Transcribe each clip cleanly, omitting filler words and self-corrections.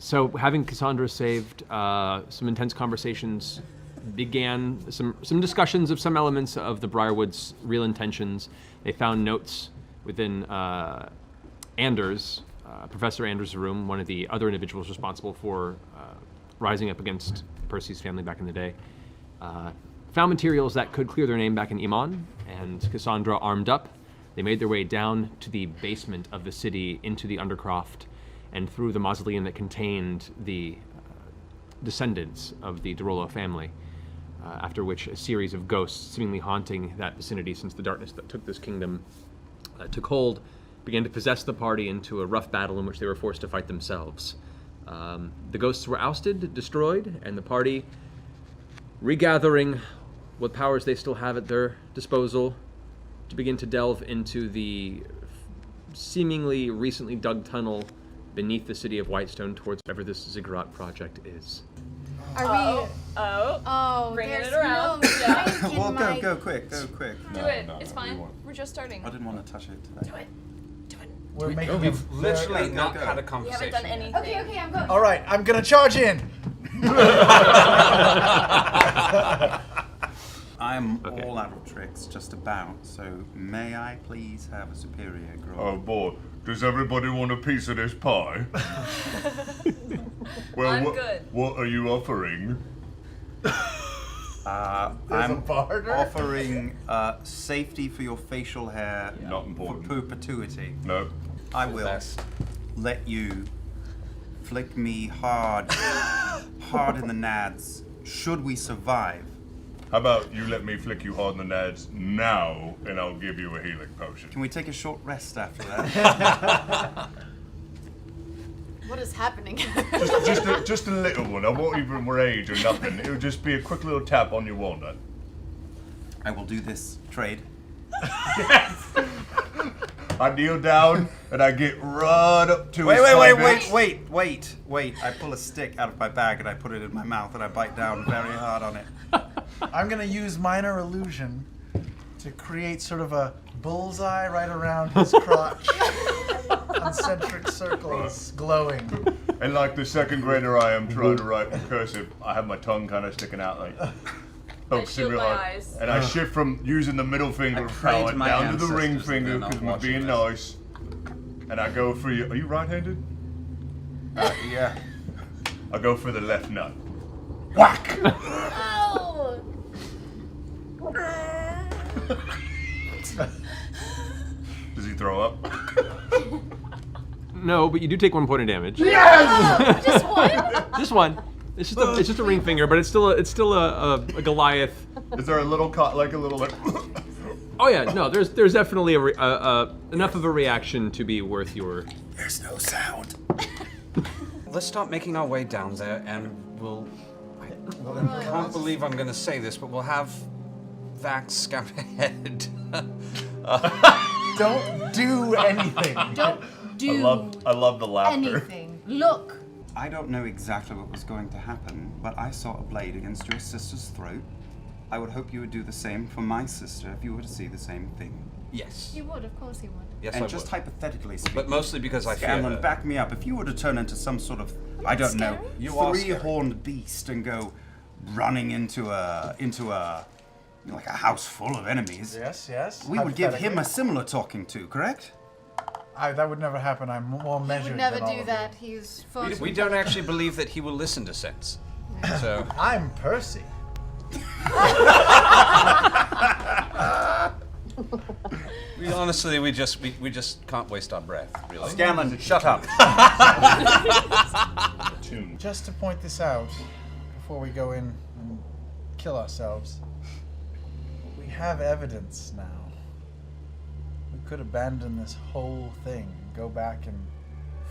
So having Cassandra saved, some intense conversations began, some discussions of some elements of the Briarwood's real intentions. They found notes within Professor Anders' room, one of the other individuals responsible for rising up against Percy's family back in the day. Found materials that could clear their name back in Iman, and Cassandra armed up. They made their way down to the basement of the city, into the Undercroft, and through the mausoleum that contained the descendants of the Derolo family, after which a series of ghosts seemingly haunting that vicinity since the darkness that took this kingdom took hold, began to possess the party into a rough battle in which they were forced to fight themselves. The ghosts were ousted, destroyed, and the party, regathering what powers they still have at their disposal, to begin to delve into the seemingly recently dug tunnel beneath the city of Whitestone towards whatever this ziggurat project is. Are we? Oh, bringing there's it around. no Yeah. mic in Well, my... go quick. Do it. It's fine. We're just starting. I didn't want to touch it today. Do it. We're making We've literally go, not go. had a We haven't conversation. done anything. Okay, I'm going. All right, I'm gonna charge in. I'm all out of tricks, just about. So may I please have a superior grog? Oh boy, does everybody want a piece of this pie? Well, I'm good. What are you offering? I'm barter? offering safety for your facial hair Not important. for perpetuity. No. I will Best. let you flick me hard in the nads, should we survive. How about you let me flick you hard in the nads now, and I'll give you a healing potion. Can we take a short rest after that? What is happening? Just a little one. I won't even rage or nothing. It'll just be a quick little tap on your walnut. I will do this trade. I kneel down and I get right up to his Wait. I pull a stick out of my bag and I put it in my mouth and I bite down very hard on it. I'm gonna use minor illusion to create sort of a bullseye right around his crotch. Concentric circles glowing. And like the second grader I am trying to write in cursive, I have my tongue kind of sticking out like focusing shield real my hard. eyes. And I shift from using the middle finger of prayed power to my down to the ring ancestors that finger they're not because we're watching being this. nice. And I go for you. Are you right-handed? Yeah. I go for the left nut. Whack! Oh! Does he throw up? No, but you do take 1 point of damage. Oh, just one? Just one. It's just a ring finger, but it's still a Goliath. Is there a little like a little like? Oh yeah, no, there's definitely enough of a reaction to be worth your. There's no sound. Let's start making our way down there, and I can't believe I'm going to say this, but we'll have Vax scout ahead. Don't do anything. Don't do I love the laughter. anything. Look. I don't know exactly what was going to happen, but I saw a blade against your sister's throat. I would hope you would do the same for my sister if you were to see the same thing. Yes. You would, of course you would. Yes, And I just would. hypothetically speaking, But mostly because I fear Scanlan, her. back me up. If you were to turn into some sort of, I don't know, Scary? You are scary. three-horned beast and go running into a like a house full of enemies, Yes. we would give him a hypothetically. similar talking to, correct? That would never happen. I'm more He measured would never than all do of that. He's far too We don't actually believe that he will listen to sense. So, you. I'm Percy. honestly, we just can't waste our breath, really. Scanlan, shut up. Just to point this out, before we go in and kill ourselves, we have evidence now. We could abandon this whole thing and go back and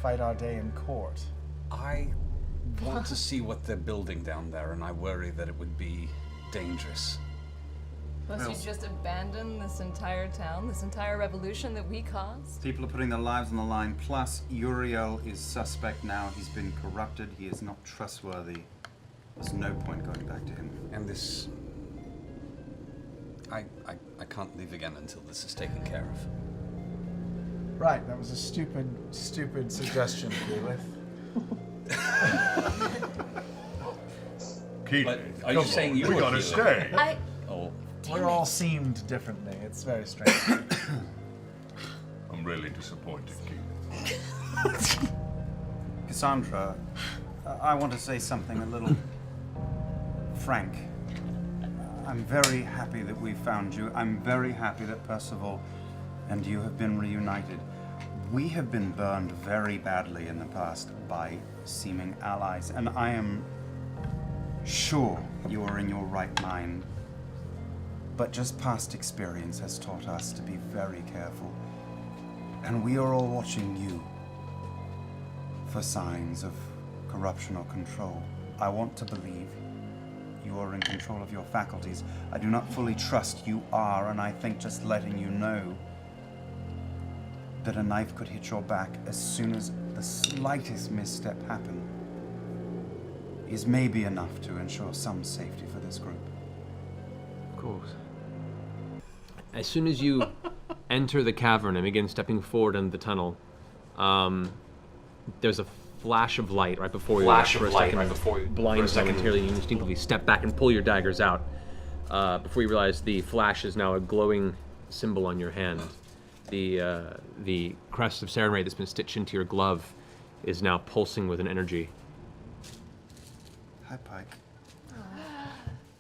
fight our day in court. I want to see what they're building down there, and I worry that it would be dangerous. Must you just abandon this entire town, this entire revolution that we caused? People are putting their lives on the line, plus Uriel is suspect now. He's been corrupted. He is not trustworthy. There's no point going back to him. And this... I can't leave again until this is taken care of. Right, that was a stupid suggestion, Keyleth. Keith, But are come you on, saying you we were gotta Keelan? stay. Oh, We're all seemed differently. It's very strange. I'm really disappointed, Keith. Cassandra, I want to say something a little frank. I'm very happy that we found you. I'm very happy that Percival and you have been reunited. We have been burned very badly in the past by seeming allies, and I am sure you are in your right mind. But just past experience has taught us to be very careful. And we are all watching you for signs of corruption or control. I want to believe you are in control of your faculties. I do not fully trust you are, and I think just letting you know that a knife could hit your back as soon as the slightest misstep happened is maybe enough to ensure some safety for this group. Of course. As soon as you enter the cavern and begin stepping forward into the tunnel, there's a flash of light right before you. Blinds momentarily, and you instinctively step back and pull your daggers out. Before you realize the flash is now a glowing symbol on your hand. The crest of Sarenrae that's been stitched into your glove is now pulsing with an energy. Hi, Pike.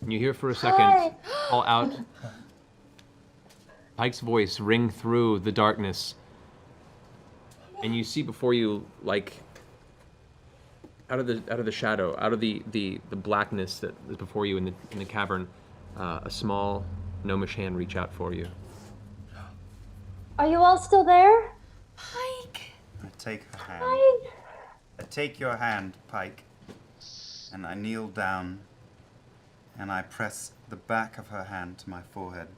And you hear for a second, call out, Pike's voice ring through the darkness, and you see before you, like, out of the shadow, out of the blackness that is before you in the cavern, a small gnomish hand reach out for you. Are you all still there? Pike! I take her hand. Pike! I take your hand, Pike, and I kneel down, and I press the back of her hand to my forehead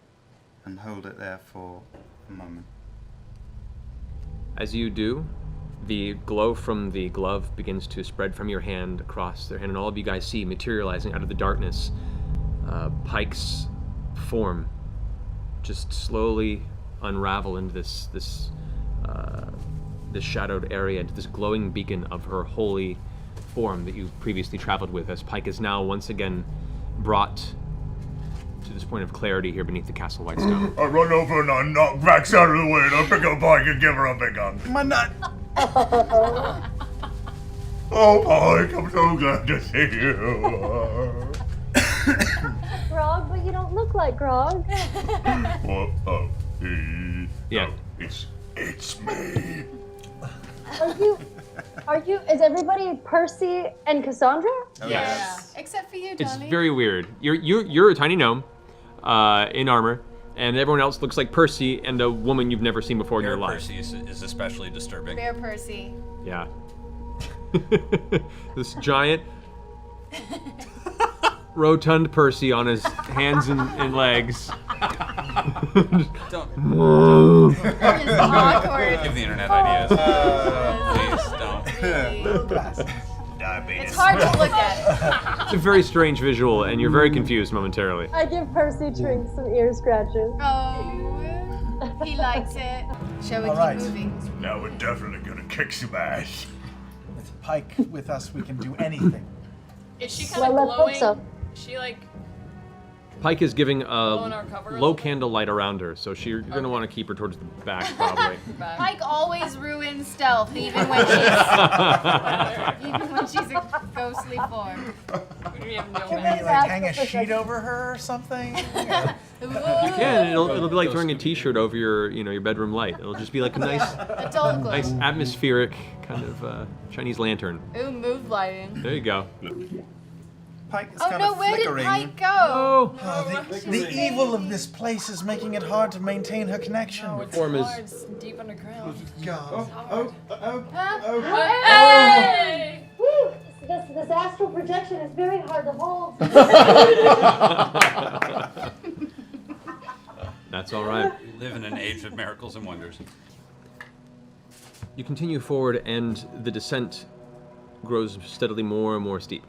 and hold it there for a moment. As you do, the glow from the glove begins to spread from your hand across their hand, and all of you guys see materializing out of the darkness Pike's form just slowly unravel into this shadowed area, into this glowing beacon of her holy form that you previously traveled with, as Pike is now once again brought to this point of clarity here beneath the Castle Whitestone. I run over and I knock Vax out of the way and I pick up Pike and give her a big hug. My nut! Oh, Pike, I'm so glad to see you. Grog, but you don't look like Grog. What? Oh, Yeah. no, it's me. Is everybody Percy and Cassandra? Yes. Except for you, It's darling. very weird. You're a tiny gnome in armor, and everyone else looks like Percy and a woman you've never seen before in your life. Percy is especially disturbing. Bear Percy. Yeah. This giant, rotund Percy on his hands and legs. Don't It's awkward. give the internet ideas. Please don't. It's hard to look at. It's a very strange visual, and you're very confused momentarily. I give Percy Trinks some ear scratches. Oh, he likes it. Shall we All keep right. moving? Now we're definitely gonna kick some ass. With Pike with us, we can do anything. Is she kind Well, of let's hope glowing? so. She like Pike is giving Blowing a our cover a low little? candle light around her, so you're going to want to keep her towards the back, probably. back. Pike always ruins stealth, even when she's a ghostly form. We have no Can we idea. like hang a sheet over her or something? You can. It'll be like throwing a T-shirt over your bedroom light. It'll just be like a nice Adult glow. nice atmospheric kind of Chinese lantern. Ooh, mood lighting. There you go. Pike is Oh kind no, of where did flickering. Pike go? Oh, The evil of this place is making it hard to maintain her connection. Oh, it's Form is- hard. It's deep underground. God. Hey! Woo! This astral projection is very hard to hold. that's all right. We live in an age of miracles and wonders. You continue forward, and the descent grows steadily more and more steep.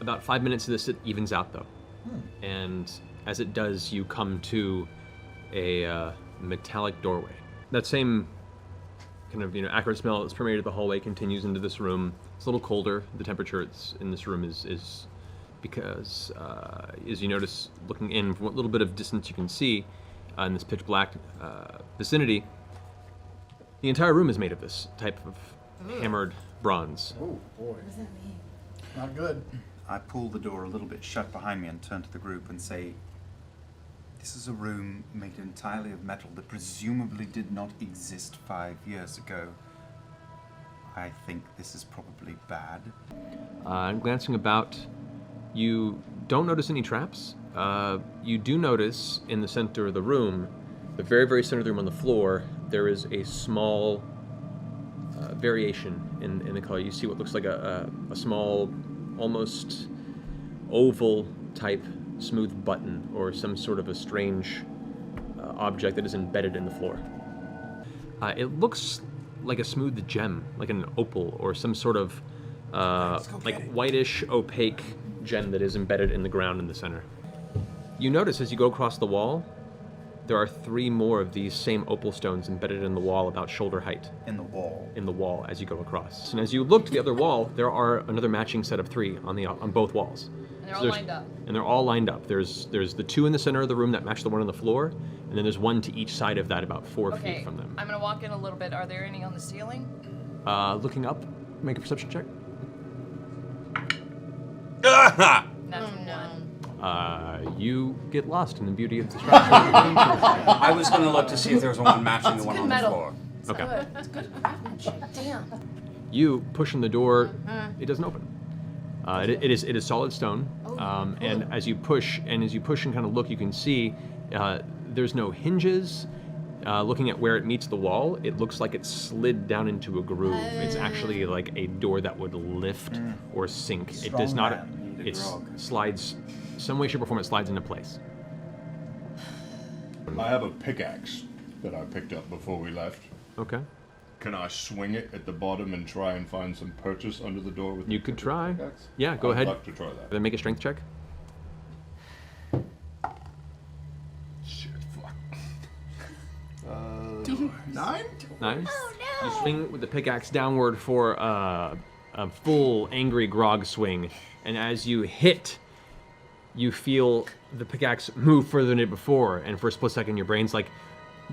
About 5 minutes of this, it evens out, though. And as it does, you come to a metallic doorway. That same kind of acrid smell that's permeated the hallway continues into this room. It's a little colder. The temperature in this room is because, as you notice, looking in from what little bit of distance you can see in this pitch black vicinity, the entire room is made of this type of hammered bronze. Oh boy. What does that mean? Not good. I pull the door a little bit shut behind me and turn to the group and say, this is a room made entirely of metal that presumably did not exist 5 years ago. I think this is probably bad. Glancing about, you don't notice any traps. You do notice in the center of the room, the very, very center of the room on the floor, there is a small variation in the color. You see what looks like a small, almost oval type smooth button or some sort of a strange object that is embedded in the floor. It looks like a smooth gem, like an opal or some sort of like whitish, opaque gem that is embedded in the ground in the center. You notice as you go across the wall, there are 3 more of these same opal stones embedded in the wall about shoulder height. In the wall. In the wall as you go across. And as you look to the other wall, there are another matching set of 3 on both walls. And they're all lined up. And they're all lined up. There's the 2 in the center of the room that match the one on the floor, and then there's 1 to each side of that about 4 feet from them. I'm gonna walk in a little bit. Are there any on the ceiling? Looking up, make a perception check. Natural one. You get lost in the beauty of the structure. I was going to look to see if there was one matching the one on the floor. Okay. It's good craftsmanship. Damn. You pushing the door, it doesn't open. It is solid stone, and as you push and kind of look, you can see there's no hinges. Looking at where it meets the wall, it looks like it slid down into a groove. It's actually like a door that would lift or sink. It does not. It slides, some way, shape, or form. It slides into place. I have a pickaxe that I picked up before we left. Okay. Can I swing it at the bottom and try and find some purchase under the door with You the could try. pickaxe? Yeah, go ahead. I'd like to try that. Then make a strength check. Shit, fuck. 9? 9. You swing with the pickaxe downward for a full angry grog swing, and as you hit, you feel the pickaxe move further than it before, and for a split second your brain's like,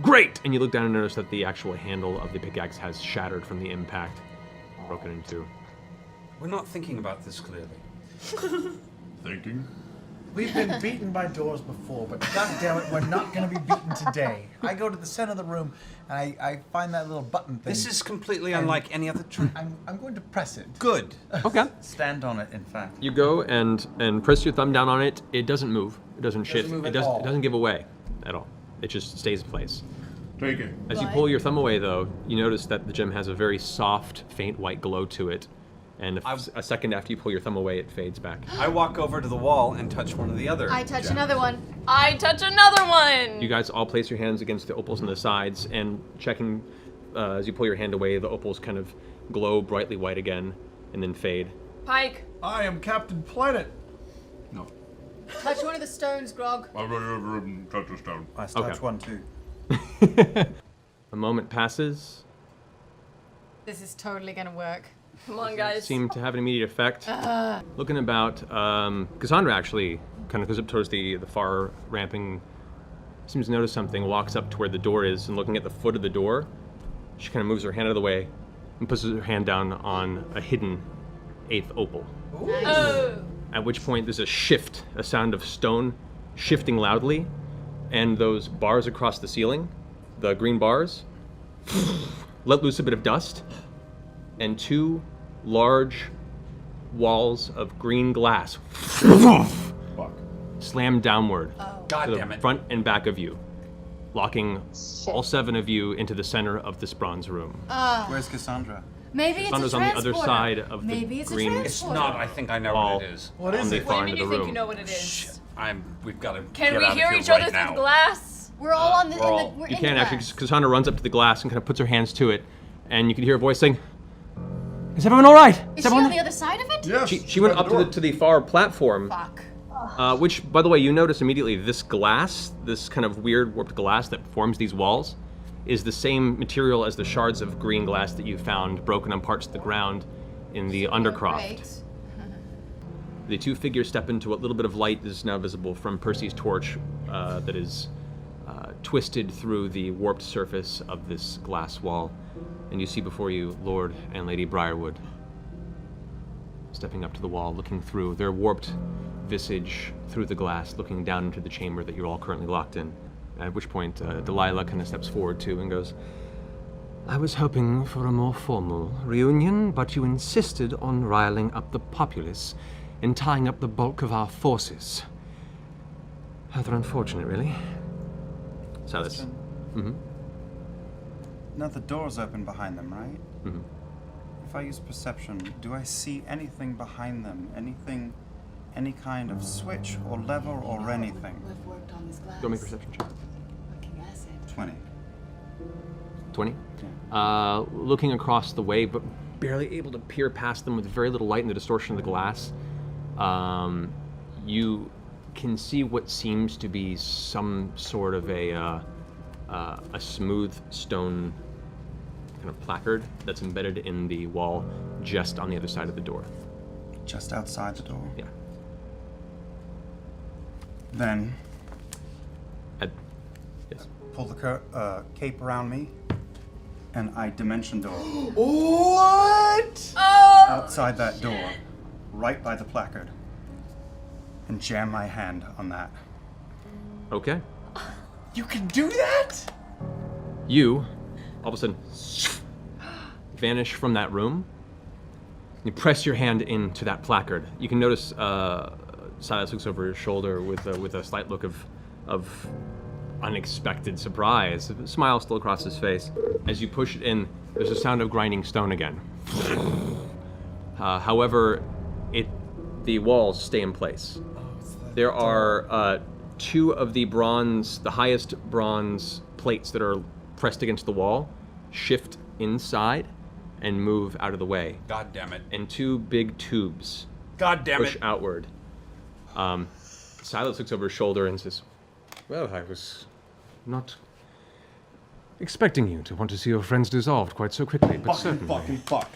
great! And you look down and notice that the actual handle of the pickaxe has shattered from the impact, broken in 2. We're not thinking about this clearly. Thinking? We've been beaten by doors before, but goddammit, we're not going to be beaten today. I go to the center of the room and I find that little button thing. This is completely unlike any other trick. I'm going to press it. Good. Okay. Stand on it, in fact. You go and press your thumb down on it. It doesn't move. It doesn't shift. move It at all. doesn't give away at all. It just stays in place. Take it. As you pull your thumb away, though, you notice that the gem has a very soft, faint white glow to it. And a second after you pull your thumb away, it fades back. I walk over to the wall and touch one of the other. I touch another one. I touch another one! You guys all place your hands against the opals on the sides, and checking as you pull your hand away, the opals kind of glow brightly white again, and then fade. Pike! I am Captain Planet. No. Touch one of the stones, Grog. I'll run over and touch a stone. I touch Okay. one too. A moment passes. This is totally gonna work. Come on, guys. Seem to have an immediate effect. Looking about, Cassandra actually kind of goes up towards the far ramping, seems to notice something, walks up to where the door is, and looking at the foot of the door, she kind of moves her hand out of the way and puts her hand down on a hidden 8th opal. Oh! At which point there's a shift, a sound of stone shifting loudly, and those bars across the ceiling, the green bars, let loose a bit of dust, and 2 large walls of green glass Fuck. slam downward God to the damn it. front and back of you, locking all 7 of you into the center of this bronze room. Where's Cassandra? Maybe it's Cassandra's a on the other transporter. side of the Maybe it's green a It's transporter. not. I think I know wall what it is. What is on the it? far What do end you of the think room. you know what it is? We've got to Can get we out hear of here each right other now. through the glass? We're all on the. we're all- We're You in can the actually, glass. Cassandra runs up to the glass and kind of puts her hands to it, and you can hear a voice saying, "Is everyone all right? Is she on the other side of it? Yes. She went up to the far platform, Fuck. which, by the way, you notice immediately this glass, this kind of weird warped glass that forms these walls, is the same material as the shards of green glass that you found broken on parts of the ground in the undercroft. Right. The two figures step into what little bit of light is now visible from Percy's torch that is twisted through the warped surface of this glass wall. And you see before you Lord and Lady Briarwood stepping up to the wall, looking through their warped visage through the glass, looking down into the chamber that you're all currently locked in. At which point, Delilah kind of steps forward too and goes, I was hoping for a more formal reunion, but you insisted on riling up the populace and tying up the bulk of our forces. Rather unfortunate, really. Silas. Mm-hmm. Now the door's open behind them, right? Mm-hmm. If I use perception, do I see anything behind them? Anything, any kind of switch or lever or anything? We've worked on this glass. Go make a perception check. Fucking acid. 20. 20? Looking across the way, but barely able to peer past them with very little light in the distortion of the glass, you can see what seems to be some sort of a smooth stone kind of placard that's embedded in the wall just on the other side of the door. Just outside the door? Yeah. Then, Yes. pull the cape around me, and I dimension door. What? Outside that door, right by the placard, and jam my hand on that. Okay. You can do that? You, all of a sudden, vanish from that room. You press your hand into that placard. You can notice Silas looks over his shoulder with a slight look of unexpected surprise. A smile still across his face. As you push it in, there's a sound of grinding stone again. However, the walls stay in place. There are two of the highest bronze plates that are pressed against the wall, shift inside and move out of the way. God damn it. And two big tubes God damn push it. outward. Silas looks over his shoulder and says, well, I was not expecting you to want to see your friends dissolved quite so quickly, but certainly. Fuck.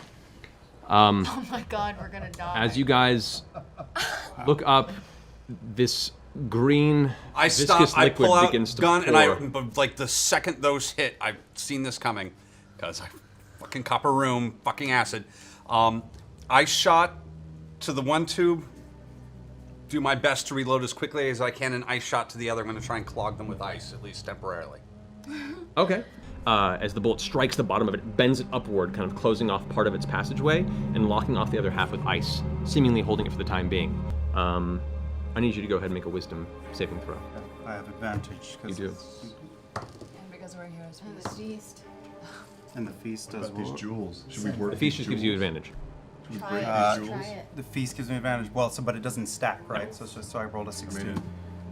Oh my god, we're gonna die. As you guys look up, this green I viscous stop, I liquid pull out begins to gun, pour. and but like the second those hit, I've seen this coming, because I fucking copper room, fucking acid. I shot to the one tube, do my best to reload as quickly as I can, and ice shot to the other. I'm going to try and clog them with ice, at least temporarily. Okay. As the bullet strikes the bottom of it, bends it upward, kind of closing off part of its passageway and locking off the other half with ice, seemingly holding it for the time being. I need you to go ahead and make a wisdom saving throw. I have advantage. You do. And because we're heroes for And this. the feast. And the feast does These what? jewels. Should we work The feast these just gives you jewels? advantage. Should we Try break it. these Try jewels? it. The feast gives me advantage. Well, but it doesn't stack, right? So I rolled a 16. Did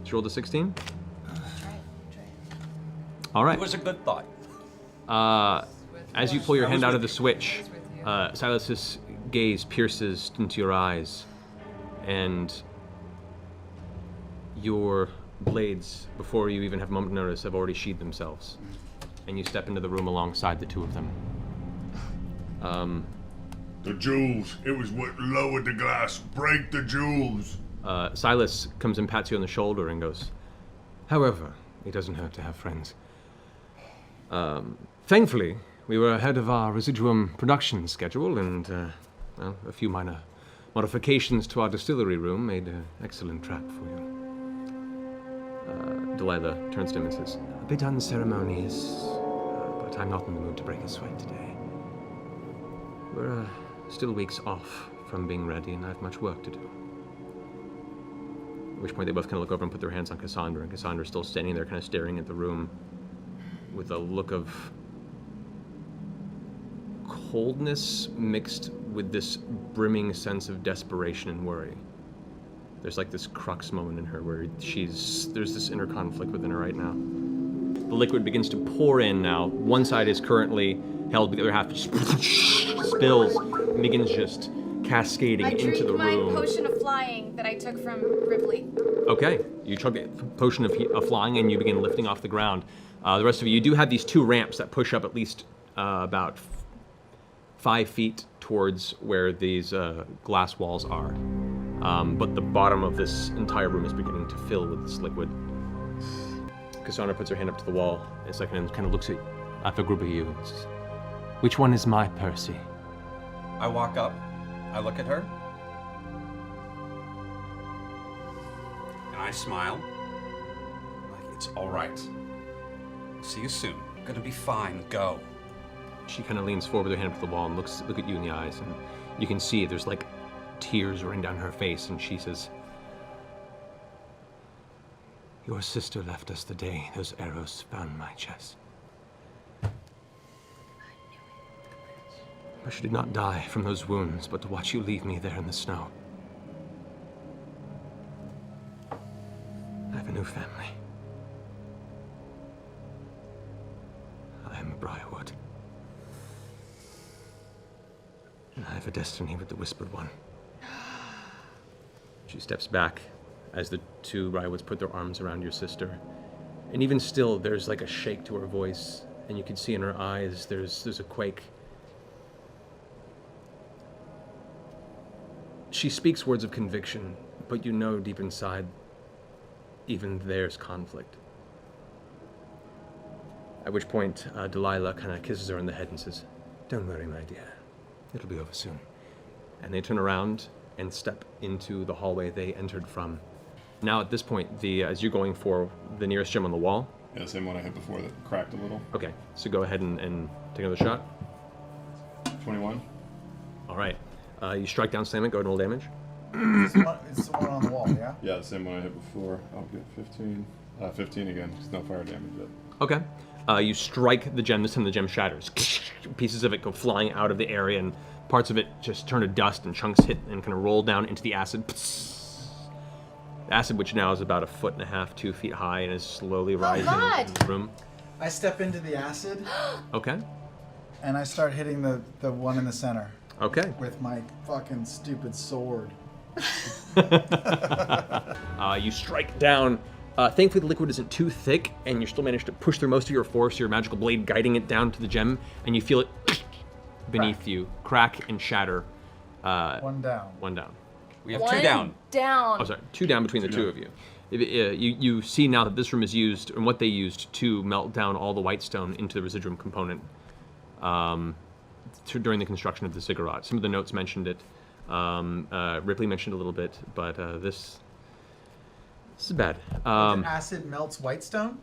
you roll the 16? Try it. Try it. All right. It was a good thought. As you pull your hand out of the switch, Silas's gaze pierces into your eyes, and your blades, before you even have a moment to notice, have already sheathed themselves. And you step into the room alongside the two of them. The jewels. It was what lowered the glass. Break the jewels. Silas comes and pats you on the shoulder and goes, however, it doesn't hurt to have friends. Thankfully, we were ahead of our residuum production schedule, and well, a few minor modifications to our distillery room made an excellent trap for you. Delilah turns to him and says, a bit unceremonious, but I'm not in the mood to break a sweat today. We're still weeks off from being ready, and I have much work to do. At which point they both kind of look over and put their hands on Cassandra, and Cassandra's still standing there kind of staring at the room with a look of coldness mixed with this brimming sense of desperation and worry. There's like this crux moment in her where there's this inner conflict within her right now. The liquid begins to pour in now. One side is currently held, but the other half just spills and begins just cascading I into drink the my room. potion of flying that I took from Ripley. Okay, you chug a potion of flying and you begin lifting off the ground. The rest of you do have these 2 ramps that push up at least about 5 feet towards where these glass walls are. But the bottom of this entire room is beginning to fill with this liquid. Cassandra puts her hand up to the wall in a second and kind of looks at the group of you. And says, "Which one is my Percy?" I walk up, I look at her, and I smile. Like, it's all right. See you soon. Gonna be fine. Go. She kind of leans forward with her hand up to the wall and look at you in the eyes, and you can see there's like tears running down her face, and she says, "Your sister left us the day those arrows found my chest. But she did not die from those wounds, but to watch you leave me there in the snow. I have a new family. I am Briarwood. And I have a destiny with the Whispered One." She steps back as the 2 Briarwoods put their arms around your sister. And even still, there's like a shake to her voice, and you can see in her eyes there's a quake. She speaks words of conviction, but you know deep inside, even there's conflict. At which point, Delilah kind of kisses her on the head and says, "Don't worry, my dear. It'll be over soon." And they turn around and step into the hallway they entered from. Now, at this point, as you're going for the nearest gem on the wall. Yeah, the same one I hit before that cracked a little. Okay, so go ahead and take another shot. 21. All right. You strike down, slam it, go to roll damage. It's the one on the wall, yeah? Yeah, the same one I hit before. I'll get 15. 15 again. There's no fire damage yet. Okay. You strike the gem. This time the gem shatters. Pieces of it go flying out of the area, and parts of it just turn to dust, and chunks hit and kind of roll down into the acid. The acid, which now is about 1.5 feet, 2 feet high, and is slowly rising in the room. I step into the acid, Okay. and I start hitting the one in the center. Okay. With my fucking stupid sword. You strike down. Thankfully, the liquid isn't too thick, and you still manage to push through most of your force, your magical blade guiding it down to the gem, and you feel it beneath you crack and shatter. One down. One down. We have 2 down. Oh, sorry. 2 down between the 2 of you. You see now that this room is used, and what they used to melt down all the whitestone into the residuum component during the construction of the ziggurat. Some of the notes mentioned it. Ripley mentioned a little bit, but this is bad. The acid melts whitestone?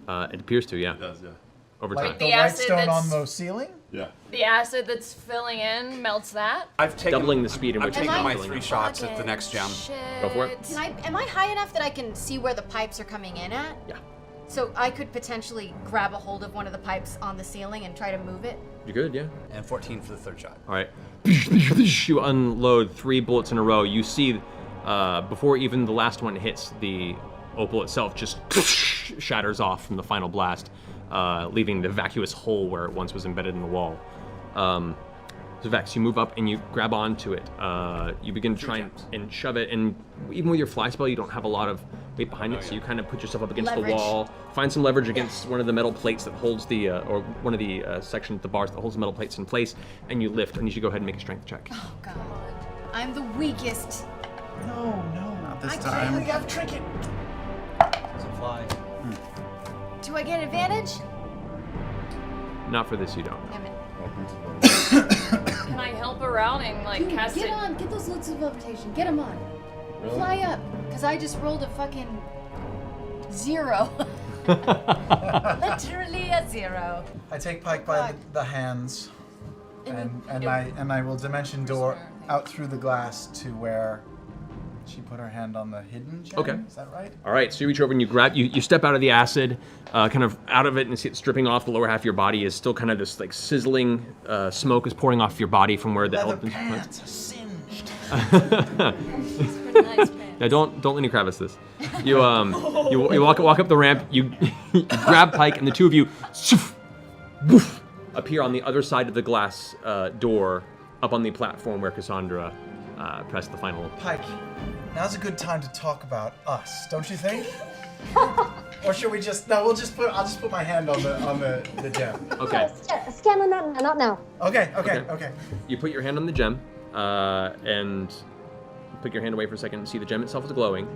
It appears to, yeah. It does, yeah. Over Like time. the The acid whitestone on that's- the ceiling? Yeah. The acid that's filling in melts that. I've taken Doubling the speed in I've which taken it's my filling 3 up. shots at the next gem. Go for it. Am I high enough that I can see where the pipes are coming in at? Yeah. So I could potentially grab a hold of one of the pipes on the ceiling and try to move it? You're good, yeah. And 14 for the 3rd shot. All right. You unload 3 bullets in a row. You see, before even the last one hits, the opal itself just shatters off from the final blast, leaving the vacuous hole where it once was embedded in the wall. So Vex, you move up and you grab onto it. You begin to try and shove it, and even with your fly spell, you don't have a lot of weight behind it, so you kind of put yourself up against Leverage. the wall, find some leverage against one of the metal plates that holds the, or one of the sections of the bars that holds the metal plates in place, and you lift. I need you to go ahead and make a strength check. Oh god. I'm the weakest. No. Not this I time. We have trinket. Doesn't fly. Do I get advantage? Not for this, you don't. Damn it. Can I help her out and like cast Get it? on, get those loads of levitation. Get them on. Really? Fly up, because I just rolled a fucking 0. Literally a 0. I take Pike by the hands, and I will dimension door out through the glass to where she put her hand on the hidden gem. Okay. Is that right? All right, so you reach over and you grab, you step out of the acid, kind of out of it, and see it stripping off the lower half of your body. Is still kind of this like sizzling smoke is pouring off your body from where the Leather elephant. pants are singed. Nice pants. Yeah, don't Lenny Kravitz this. You you walk up the ramp. You grab Pike, and the 2 of you woof, appear on the other side of the glass door, up on the platform where Cassandra pressed the final. Pike, now's a good time to talk about us, don't you think? Or should we just? No, I'll just put my hand on the gem. Okay. Scanlan, not now. Okay. You put your hand on the gem, and put your hand away for a second and see the gem itself is glowing,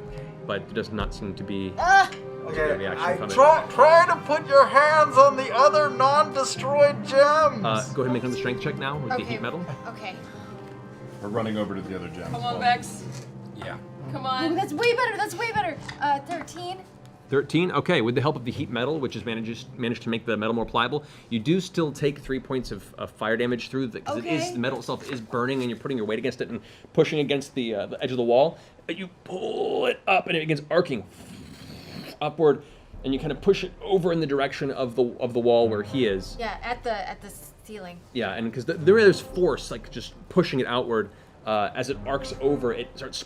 but it does not seem to be a reaction from it. Try to put your hands on the other non-destroyed gems. Go ahead and make another strength check now with the heat metal. Okay. We're running over to the other gems. Come on, Vex. Yeah. Come Ooh, on. that's way better. 13. 13. Okay, with the help of the heat metal, which has managed to make the metal more pliable, you do still take 3 points of fire damage through because the metal itself is burning, and you're putting your weight against it and pushing against the edge of the wall. But you pull it up, and it begins arcing upward, and you kind of push it over in the direction of the wall where he is. Yeah, at the ceiling. Yeah, and because there's force like just pushing it outward. As it arcs over, it starts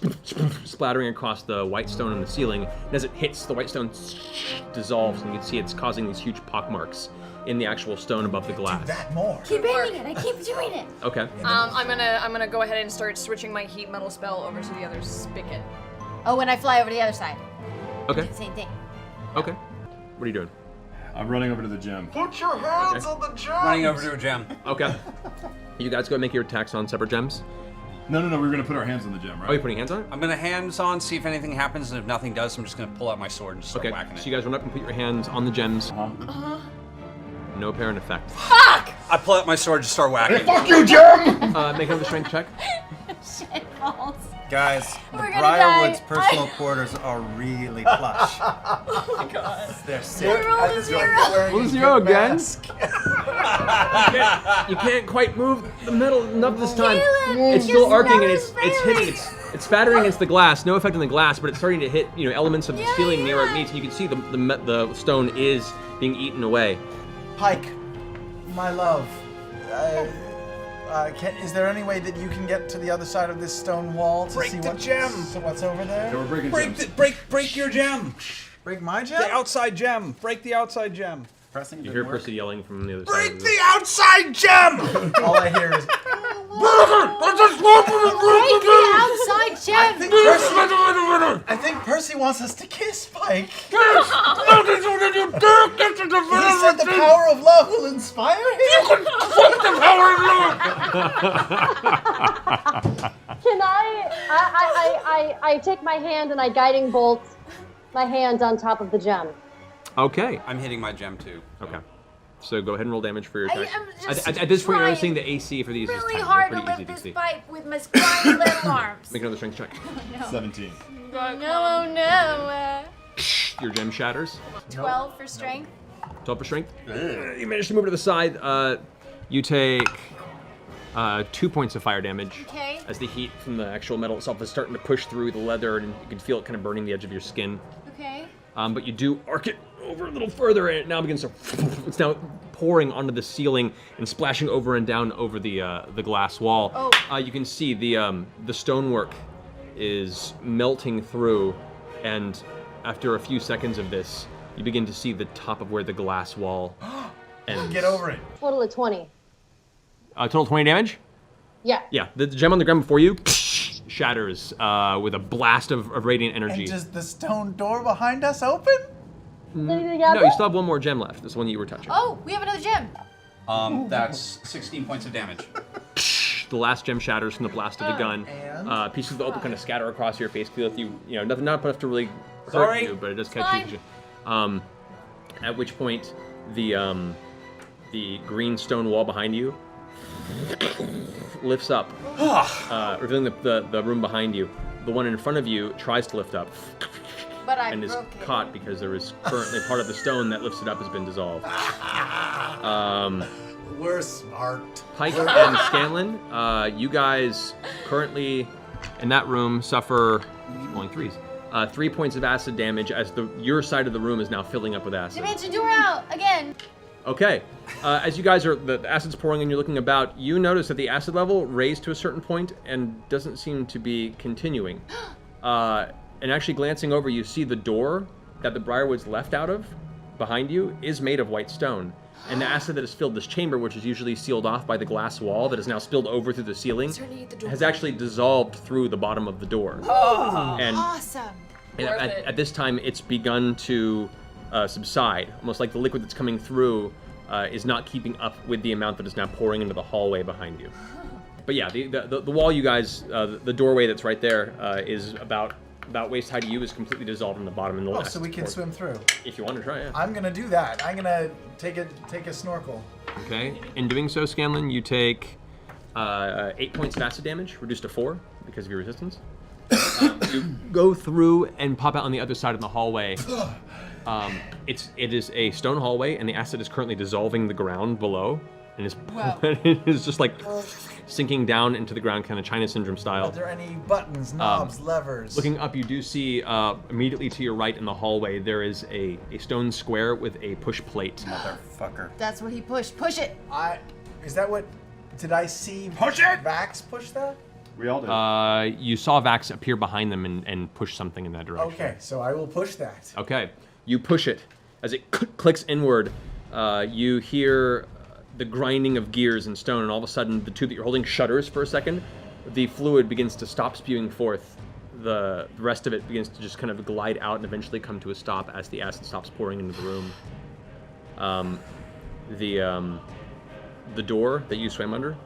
splattering across the white stone on the ceiling. And as it hits, the white stone dissolves, and you can see it's causing these huge pockmarks in the actual stone above the glass. That more. Keep hitting it. I keep doing it. Okay. I'm gonna go ahead and start switching my heat metal spell over to the other spigot. Oh, when I fly over to the other side. Okay. Same thing. Okay. What are you doing? I'm running over to the gem. Put your hands on the gem. Running over to a gem. Okay. You guys go and make your attacks on separate gems. No, we're gonna put our hands on the gem, right? Oh, you're putting hands on it? I'm gonna hands on, see if anything happens, and if nothing does, I'm just gonna pull out my sword and start Okay. whacking it. So you guys run up and put your hands on the gems. No apparent effect. Fuck! I pull out my sword and just start whacking. Fuck you, Jim! Make another strength check. Shit balls. Guys, the We're gonna Briarwood's die. personal quarters are really plush. Oh my god. They're sick. Roll a 0. Roll a 0 again. You can't quite move the metal enough this time. It's still Your arcing, smell and is it's hitting. It's spattering against the glass. No effect on the glass, but it's starting to hit elements of the ceiling near where it meets, and you can see the stone is being eaten away. Pike, my love. Is there any way that you can get to the other side of this stone wall to Break see the gem. what's over there? Yeah, we're breaking gems. Break your gem. Break my gem? The outside gem. Break the outside gem. Pressing You didn't hear work. Percy yelling from the other side. Break of the outside gem. All I hear is. Break the outside gem. I think Percy wants us to kiss, Pike. He said the power of love will inspire him. Can I take my hand and I guiding bolt my hand on top of the gem. Okay. I'm hitting my gem too. Okay. So go ahead and roll damage for your I attack. am just At this point, you're trying noticing the AC for these is Really tiny. hard They're to pretty easy lift to this see. pipe with my scrawny little arms. Make another strength check. 17. No. Your gem shatters. 12 for strength. 12 for strength. You manage to move to the side. You take 2 points of fire damage. Okay. As the heat from the actual metal itself is starting to push through the leather, and you can feel it kind of burning the edge of your skin. Okay. But you do arc it over a little further, and it now begins to. It's now pouring onto the ceiling and splashing over and down over the glass wall. Oh. You can see the stonework is melting through, and after a few seconds of this, you begin to see the top of where the glass wall ends. Get over it. Total of 20. Total 20 damage? Yeah. Yeah, the gem on the ground before you shatters with a blast of radiant energy. And does the stone door behind us open? No, you still have one more gem left. This one that you were touching. Oh, we have another gem. That's 16 points of damage. The last gem shatters from the blast of the gun. And? Pieces of the opal kind of scatter across your face. Feel if you know, nothing, not enough to really hurt Sorry. you, but it does catch Fine. you. At which point, the green stone wall behind you lifts up, revealing the room behind you. The one in front of you tries to lift up, But I and is broke it. caught because there is currently part of the stone that lifts it up has been dissolved. We're smart. Pike and Scanlan, you guys currently in that room suffer rolling 3s. 3 points of acid damage as your side of the room is now filling up with acid. Dimension door out again. Okay, as you guys the acid's pouring and you're looking about, you notice that the acid level raised to a certain point and doesn't seem to be continuing. And actually glancing over, you see the door that the Briarwood's left out of behind you is made of white stone. And the acid that has filled this chamber, which is usually sealed off by the glass wall that is now spilled over through the ceiling, has actually dissolved through the bottom of the door. And Awesome. at this time, it's begun to subside, almost like the liquid that's coming through is not keeping up with the amount that is now pouring into the hallway behind you. But yeah, the wall, you guys, the doorway that's right there is about waist high to you, is completely dissolved in the bottom and the left. So we can swim through. If you want to try, yeah. I'm gonna do that. I'm gonna take a snorkel. Okay. In doing so, Scanlan, you take 8 points of acid damage, reduced to 4 because of your resistance. You go through and pop out on the other side of the hallway. It is a stone hallway, and the acid is currently dissolving the ground below, and it is just like sinking down into the ground, kind of China syndrome style. Are there any buttons, knobs, levers? Looking up, you do see immediately to your right in the hallway there is a stone square with a push plate. Motherfucker. That's what he pushed. Push it. Is that what? Did I see? Push it! Vax push that? We all did. You saw Vax appear behind them and push something in that direction. Okay, so I will push that. Okay, you push it. As it clicks inward, you hear the grinding of gears and stone, and all of a sudden the tube that you're holding shudders for a second. The fluid begins to stop spewing forth. The rest of it begins to just kind of glide out and eventually come to a stop as the acid stops pouring into the room. The door that you swam under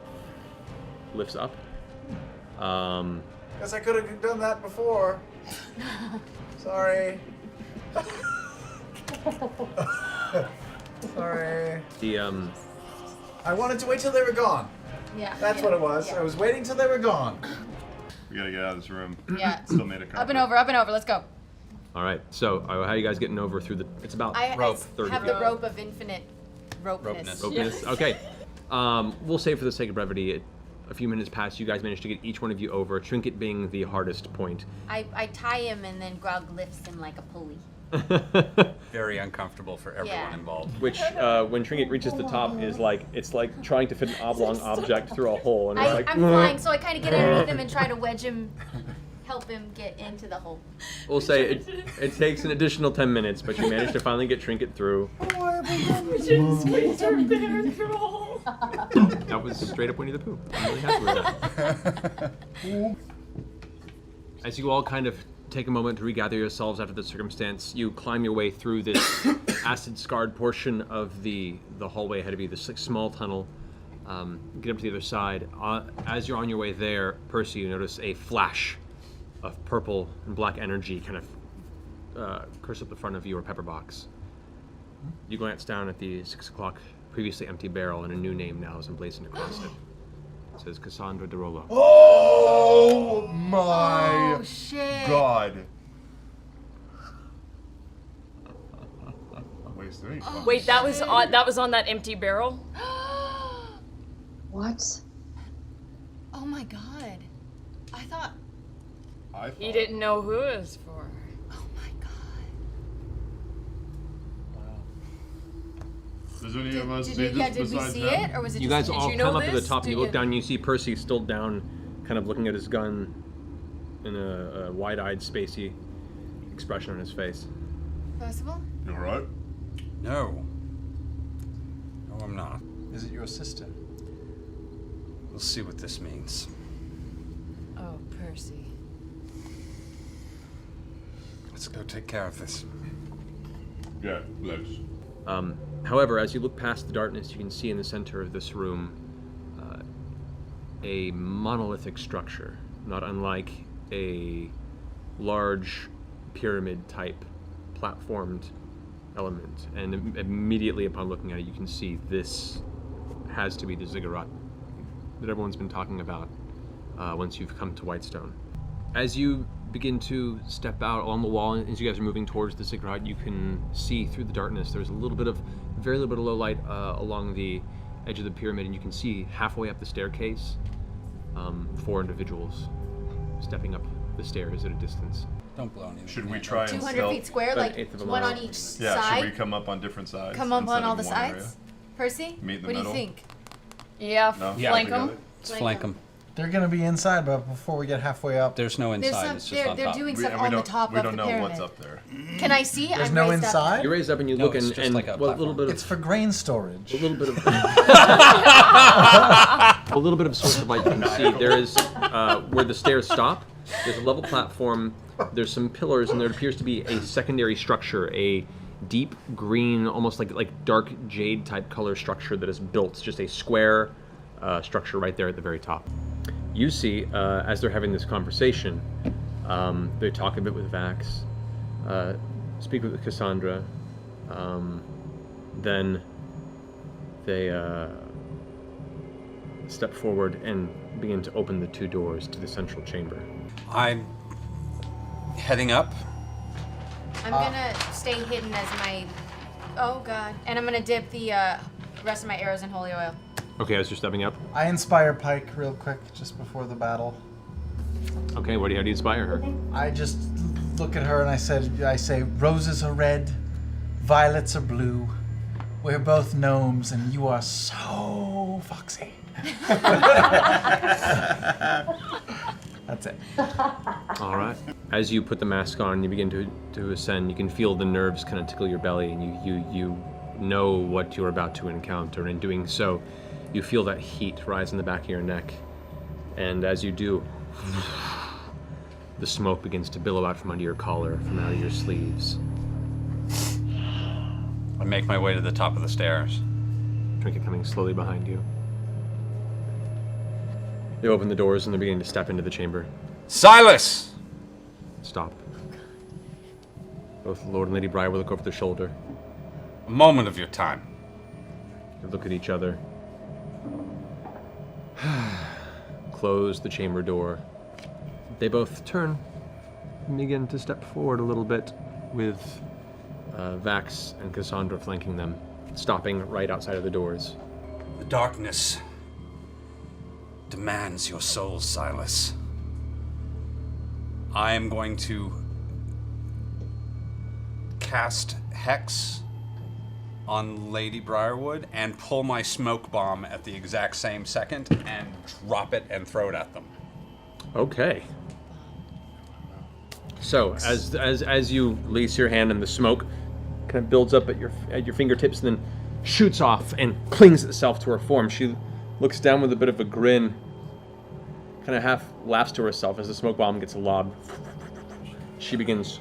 lifts up. Guess I could have done that before. Sorry. Sorry. I wanted to wait till they were gone. Yeah. That's what it was. Yeah. I was waiting till they were gone. We gotta get out of this room. Yeah. Still made a copy. Up and over. Let's go. All right. So how are you guys getting over through the? It's about I 30 have feet. the rope of infinite ropeness. Ropeness. Okay. We'll say for the sake of brevity, a few minutes pass. You guys manage to get each one of you over. Trinket being the hardest point. I tie him and then Grog lifts him like a pulley. Very uncomfortable for everyone involved. Which, when Trinket reaches the top, is like it's like trying to fit an oblong object through a hole, and it's like. I'm flying, so I kind of get underneath him and try to wedge him, help him get into the hole. We'll say it takes an additional 10 minutes, but you manage to finally get Trinket through. That was straight up Winnie the Pooh. I'm really happy with that. As you all kind of take a moment to regather yourselves after the circumstance, you climb your way through this acid-scarred portion of the hallway ahead of you, this like, small tunnel. Get up to the other side. As you're on your way there, Percy, you notice a flash of purple and black energy kind of curse up the front of your pepper box. You glance down at the 6 o'clock previously empty barrel, and a new name now is emblazoned across it. It says Cassandra Delilah. Oh my shit. God. Waste 3. Wait, that was on that empty barrel? What? Oh my god. I thought. He didn't know who it was for. Oh my god. Does any of us Did need this we besides see him? it, or was it You just? guys all you know come up to the this? top, and you Did look you- down, and you see Percy still down, kind of looking at his gun in a wide-eyed, spacey expression on his face. Possible? You alright? No. No, I'm not. Is it your sister? We'll see what this means. Oh, Percy. Let's go take care of this. Yeah, let's. However, as you look past the darkness, you can see in the center of this room a monolithic structure, not unlike a large pyramid-type platformed element. And immediately upon looking at it, you can see this has to be the ziggurat that everyone's been talking about once you've come to Whitestone. As you begin to step out along the wall, and as you guys are moving towards the ziggurat, you can see through the darkness there's very little bit of low light along the edge of the pyramid, and you can see halfway up the staircase 4 individuals stepping up the stairs at a distance. Don't blow anything. Should we try and 200 stealth? feet square, About like an eighth of a one mile. on each Yeah, side. should we come up on different sides? Come up instead on all of the one sides? area? Percy? Meet in the What do you middle? think? Yeah, No? flank Together? him. Let's flank them. They're gonna be inside, but before we get halfway up, There's no There's inside. some, It's just on they're top. doing We, stuff and we on the don't, top we of don't the know pyramid. what's up there. Can I see? there's I'm no raised inside. You raise up and you No, look, it's and, just and like a well, a little bit of It's for grain storage. a little bit of a little bit of source of light you can see. There is where the stairs stop. There's a level platform. There's some pillars, and there appears to be a secondary structure, a deep green, almost like dark jade type color structure that is built. It's just a square structure right there at the very top. You see, as they're having this conversation, they talk a bit with Vax, speak with Cassandra, then they step forward and begin to open the 2 doors to the central chamber. I'm heading up. I'm gonna stay hidden as my. Oh god. And I'm gonna dip the rest of my arrows in holy oil. Okay, as you're stepping up. I inspire Pike real quick just before the battle. Okay, how do you inspire her? I just look at her and I say, roses are red, violets are blue. We're both gnomes and you are so foxy. That's it. All right. As you put the mask on, you begin to ascend. You can feel the nerves kind of tickle your belly, and you know what you're about to encounter. In doing so, you feel that heat rise in the back of your neck, and as you do, the smoke begins to billow out from under your collar, from out of your sleeves. I make my way to the top of the stairs. Trinket coming slowly behind you. They open the doors and they're beginning to step into the chamber. Silas! Stop. Both Lord and Lady Briarwood look over their shoulder. A moment of your time. They look at each other. Close the chamber door. They both turn and begin to step forward a little bit, with Vax and Cassandra flanking them, stopping right outside of the doors. The darkness demands your soul, Silas. I am going to cast Hex on Lady Briarwood and pull my smoke bomb at the exact same second and drop it and throw it at them. Okay. So as you release your hand and the smoke kind of builds up at your fingertips and then shoots off and clings itself to her form, she looks down with a bit of a grin, kind of half laughs to herself as the smoke bomb gets lobbed. She begins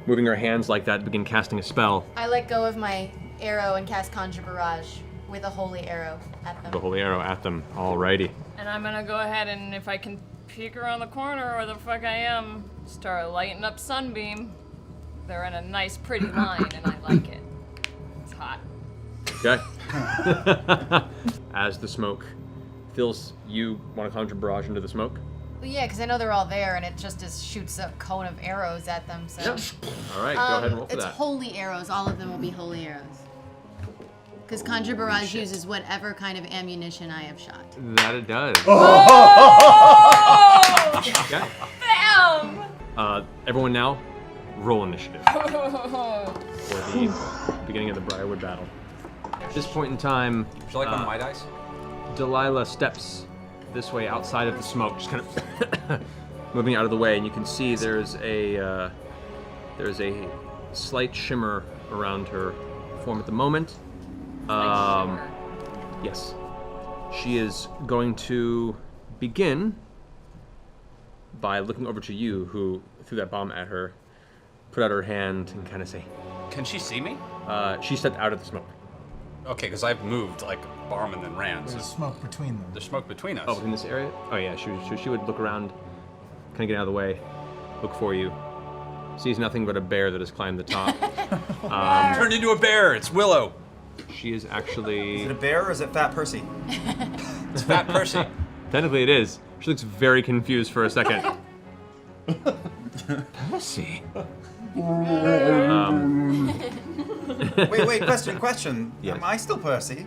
moving her hands like that, begin casting a spell. I let go of my arrow and cast Conjure Barrage with a holy arrow at them. The holy arrow at them. Alrighty. And I'm gonna go ahead and, if I can peek around the corner where the fuck I am, start lighting up Sunbeam. They're in a nice, pretty line, and I like it. It's hot. Okay. As the smoke fills, you want to conjure barrage into the smoke? Well, yeah, because I know they're all there, and it just shoots a cone of arrows at them. So. Yep. All right, go ahead and roll for it's that. holy arrows. All of them will be holy arrows. Because Conjure Barrage uses whatever kind of ammunition I have shot. That it does. Okay. Bam! Everyone now, roll initiative for the beginning of the Briarwood battle. At this point in time, Would you like one of my dice? Delilah steps this way outside of the smoke, just kind of moving out of the way, and you can see there's a slight shimmer around her form at the moment. Yes. She is going to begin by looking over to you, who threw that bomb at her, put out her hand and kind of say, Can she see me? she stepped out of the smoke. Okay, because I've moved like a barm and then ran. There's So smoke between them. there's smoke between us. Oh, in this area? Oh yeah, she would look around, kind of get out of the way, look for you. Sees nothing but a bear that has climbed the top. Turned into a bear. It's Willow. She is actually... Is it a bear or is it Fat Percy? It's Fat Percy. Technically it is. She looks very confused for a second. Percy? Wait, question. Yes. Am I still Percy?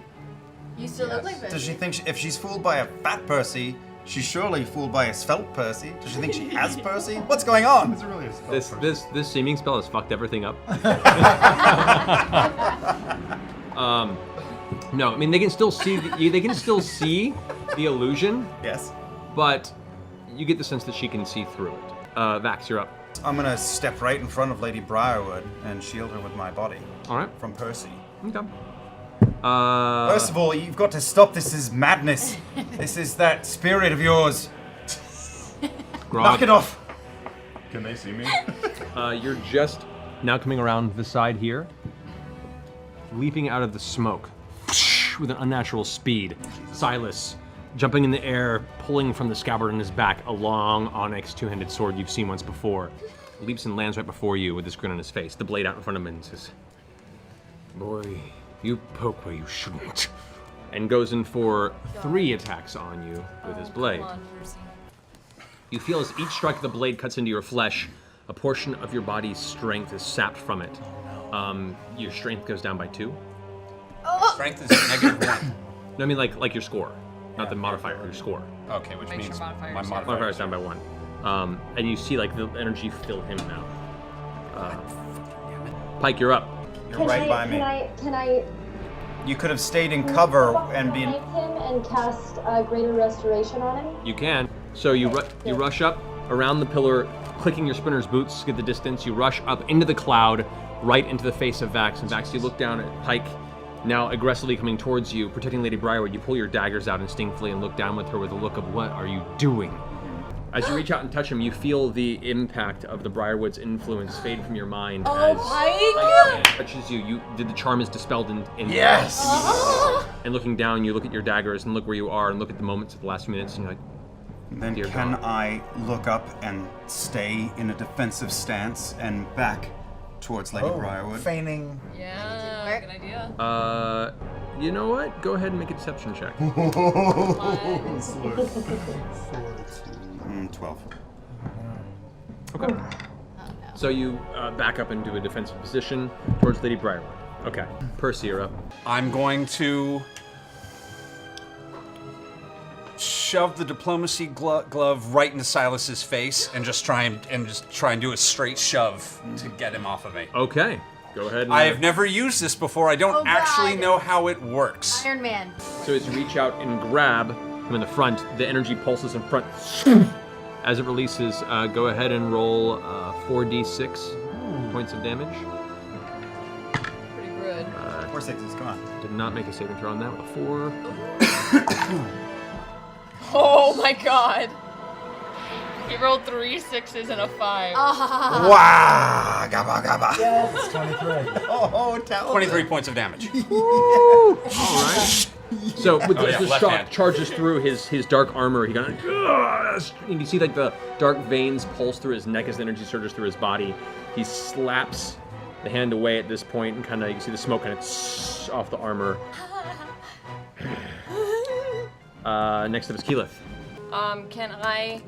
You still look like this. Does she think if she's fooled by a fat Percy, she's surely fooled by a svelte Percy? Does she think she has Percy? What's going on? Is it really a spell? This seeming spell has fucked everything up. No, I mean they can still see the illusion, Yes. but you get the sense that she can see through it. Vax, you're up. I'm gonna step right in front of Lady Briarwood and shield her with my body All right. from Percy. Okay. First of all, you've got to stop. This is madness. This is that spirit of yours. Knock it off. Can they see me? You're just now coming around the side here. leaping out of the smoke with an unnatural speed. Silas, jumping in the air, pulling from the scabbard in his back a long onyx two-handed sword you've seen once before, leaps and lands right before you with this grin on his face, the blade out in front of him, and says, "Boy, you poke where you shouldn't." And goes in for 3 attacks on you with his blade. Come on, Percy. You feel as each strike of the blade cuts into your flesh, a portion of your body's strength is sapped from it. Your strength goes down by 2. Strength is -1. No, I mean like your score, not the modifier, your score. Okay, which Make means sure modifiers my are- modifier Modifier is down by 1. And you see like the energy fill him now. Pike, you're up. You're right by me. Can I You could have stayed in cover and been. behind him and cast Greater Restoration on him? You can. So you rush up around the pillar, clicking your spinner's boots to get the distance. You rush up into the cloud, right into the face of Vax. And Vax, you look down at Pike, now aggressively coming towards you, protecting Lady Briarwood. You pull your daggers out instinctively and look down with her with a look of, what are you doing? As you reach out and touch him, you feel the impact of the Briarwood's influence fade from your mind as Pike touches you. The charm is dispelled in Yes! And looking down, you look at your daggers and look where you are and look at the moments of the last few minutes and you're like, Then Dear can God. I look up and stay in a defensive stance and back towards Lady Briarwood? Feigning. Yeah, good idea. you know what? Go ahead and make a deception check. 12. Okay. So you back up into a defensive position towards Lady Briarwood. Okay. Percy, you're up. I'm going to shove the diplomacy glove right into Silas's face and just try and do a straight shove to get him off of me. Okay. Go ahead. And, I have never used this before. I don't Oh, actually God. know how it works. Iron Man. So as you reach out and grab him in the front, the energy pulses in front. As it releases, go ahead and roll 4d6 points of damage. Pretty good. 4 6s, come on. Did not make a saving throw on that with a 4. Oh my god. He rolled 3 6s and a 5. Wow! Gabba gabba! Yes, 23. Oh, talented. 23 points of damage. All right. So with Oh, yeah, the left shock hand. charges through his dark armor, he kind of, and you see like the dark veins pulse through his neck as the energy surges through his body. He slaps the hand away at this point, and kind of you can see the smoke kind of off the armor. Next up is Keyleth. Can I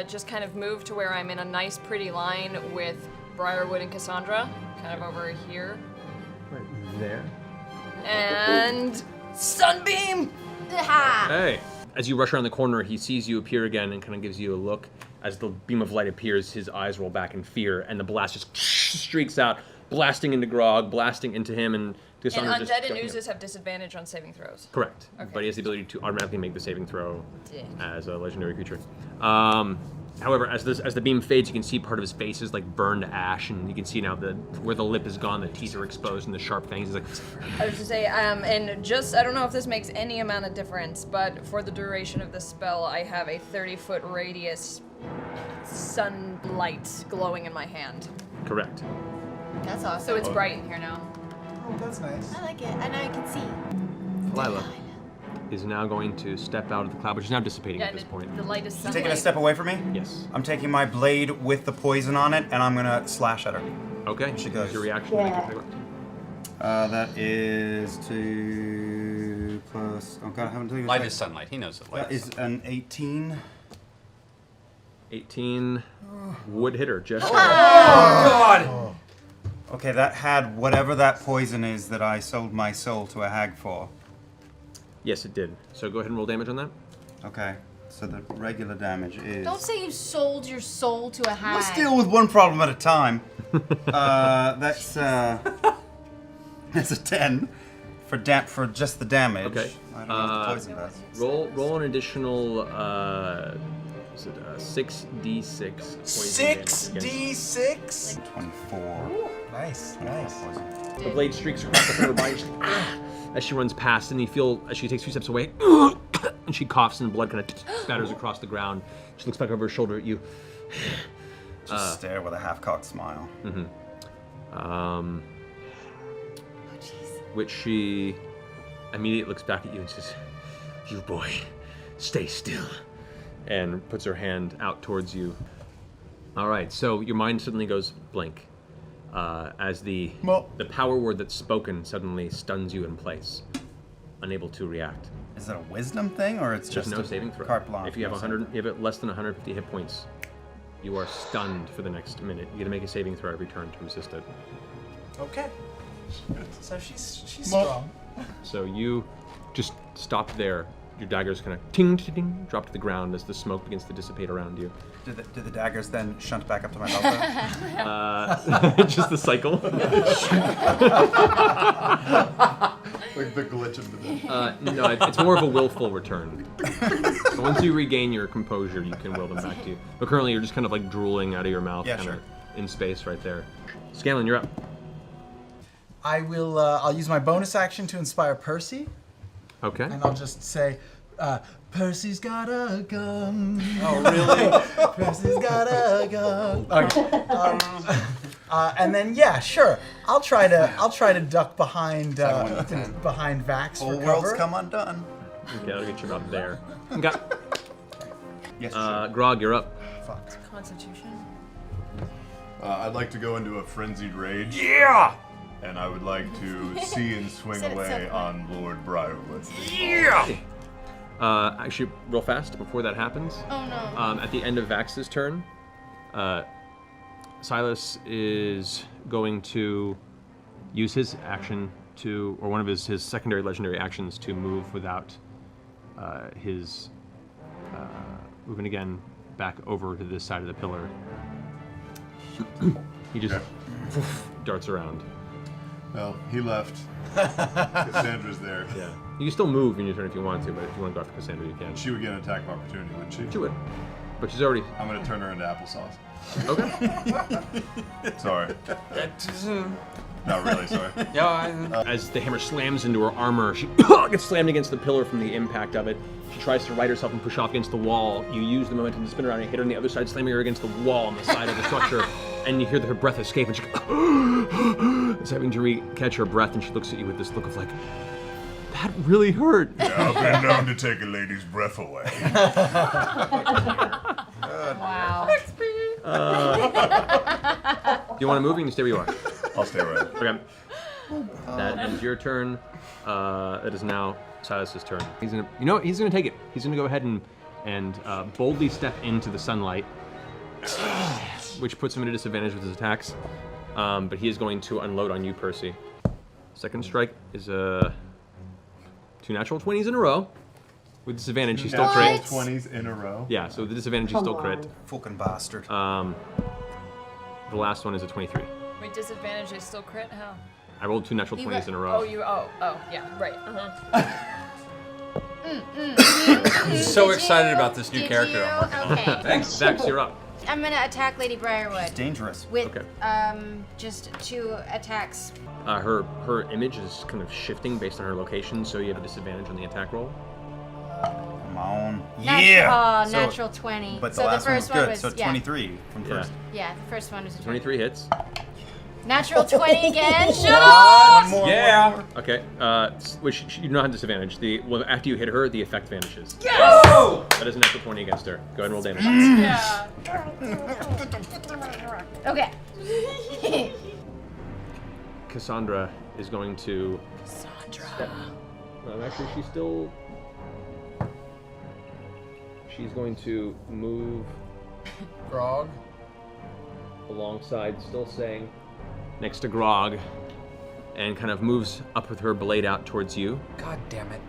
just kind of move to where I'm in a nice pretty line with Briarwood and Cassandra? Kind of over here. Right there. And Sunbeam! Ha! Hey. As you rush around the corner, he sees you appear again and kind of gives you a look. As the beam of light appears, his eyes roll back in fear, and the blast just streaks out, blasting into Grog, blasting into him, and And Cassandra just... undead and oozes have disadvantage on saving throws. Correct. Okay. But he has the ability to automatically make the saving throw Dick. as a legendary creature. However, as the beam fades, you can see part of his face is like burned to ash, and you can see now where the lip is gone, the teeth are exposed, and the sharp fangs is like... I was to say, and just, I don't know if this makes any amount of difference, but for the duration of the spell, I have a 30-foot radius sunlight glowing in my hand. Correct. That's awesome. So it's bright in here now. Oh, that's nice. I like it. And now I can see. Delilah is now going to step out of the cloud, which is now dissipating Yeah, at this point. the light is sunlight. Taking a step away from me? Yes. I'm taking my blade with the poison on it, and I'm gonna slash at her. Okay. She Use goes. your reaction. Yeah. Make it- That is 2 plus. Oh god, I haven't told you. Light is sunlight. He knows it. Light That is an 18. 18 would hit her. Just God! Okay, that had whatever that poison is that I sold my soul to a hag for. Yes, it did. So go ahead and roll damage on that. Okay, so the regular damage is. Don't say you sold your soul to a hag. Let's deal with one problem at a time. That's a 10 for just the damage. Okay. I don't know what the poison does. Roll an additional 6d6 poison damage against- 6d6? 24. Nice, nice. Poison. The blade streaks across the front of her body as she runs past, and you feel as she takes 2 steps away, and she coughs, and blood kind of spatters across the ground. She looks back over her shoulder at you. Just stare with a half-cocked smile. Mm-hmm. which she immediately looks back at you and says, "You boy, stay still," and puts her hand out towards you. All right, so your mind suddenly goes blank as the power word that's spoken suddenly stuns you in place, unable to react. Is it a wisdom thing, or it's There's just no a saving throw. carte blanche? If you have less than 150 hit points, you are stunned for the next minute. You get to make a saving throw every turn to resist it. Okay. So she's strong. So you just stop there. Your daggers kind of ting, ting, ting, drop to the ground as the smoke begins to dissipate around you. Do the daggers then shunt back up to my belt? Just the cycle. Like the glitch of the bit. No, it's more of a willful return. So once you regain your composure, you can will them back to you. But currently, you're just kind of like drooling out of your mouth, Yeah, kind sure. of in space right there. Scanlan, you're up. I will. I'll use my bonus action to inspire Percy, Okay. and I'll just say, "Percy's got a gun." Oh, really? Percy's got a gun. Okay. And then yeah, sure. I'll try to duck behind behind Vax for Whole cover. world's come undone. Okay, I'll get you about there. Okay. Yes, sure. Grog, you're up. Constitution. I'd like to go into a frenzied rage. Yeah! And I would like to see and swing Said it away so on Lord Briarwood. Yeah! Actually, real fast, before that happens, Oh no. at the end of Vax's turn, Silas is going to use his action to, or one of his secondary legendary actions to move without his moving again back over to this side of the pillar. He just darts around. Well, he left. Cassandra's there. Yeah. You can still move in your turn if you want to, but if you want to go after Cassandra, you can. She would get an attack of opportunity, wouldn't she? She would. But she's already... I'm going to turn her into applesauce. Okay. Sorry. Not really, sorry. As the hammer slams into her armor, she gets slammed against the pillar from the impact of it. She tries to right herself and push off against the wall. You use the momentum to spin around and hit her on the other side, slamming her against the wall on the side of the structure. And you hear her breath escape, and she is having to catch her breath, and she looks at you with this look of like, that really hurt. Yeah, I've been known to take a lady's breath away. Wow. Do you want to move? Or you can stay where you are. I'll stay right. Okay. That ends your turn. It is now Silas's turn. He's gonna take it. He's gonna go ahead and boldly step into the sunlight, which puts him at a disadvantage with his attacks. But he is going to unload on you, Percy. Second strike is 2 natural 20s in a row. With disadvantage, he still Natural crit. 20s in a row. Yeah, so with the disadvantage, he still crit. Fucking bastard. The last one is a 23. Wait, disadvantage is still crit? How? I rolled 2 natural 20s in a row. Yeah, right. I'm so excited about this new Did character you? I'm working on. Okay. Thanks, Vax, you're up. I'm gonna attack Lady Briarwood Dangerous. with Okay. just 2 attacks. Her image is kind of shifting based on her location, so you have a disadvantage on the attack roll. Come on. Natural, So- natural 20. But the so last the first one was good, was so yeah. 23 from Yeah. first. Yeah, the first one was a 23 hits. Natural 20 again. Shut up! One more. Yeah! Okay, which you don't have disadvantage. After you hit her, the effect vanishes. Oh! That is a natural 20 against her. Go ahead and roll damage. Yeah. Okay. Cassandra is going to... actually, she's going to move Grog. alongside, still saying, next to Grog, and kind of moves up with her blade out towards you. God damn it.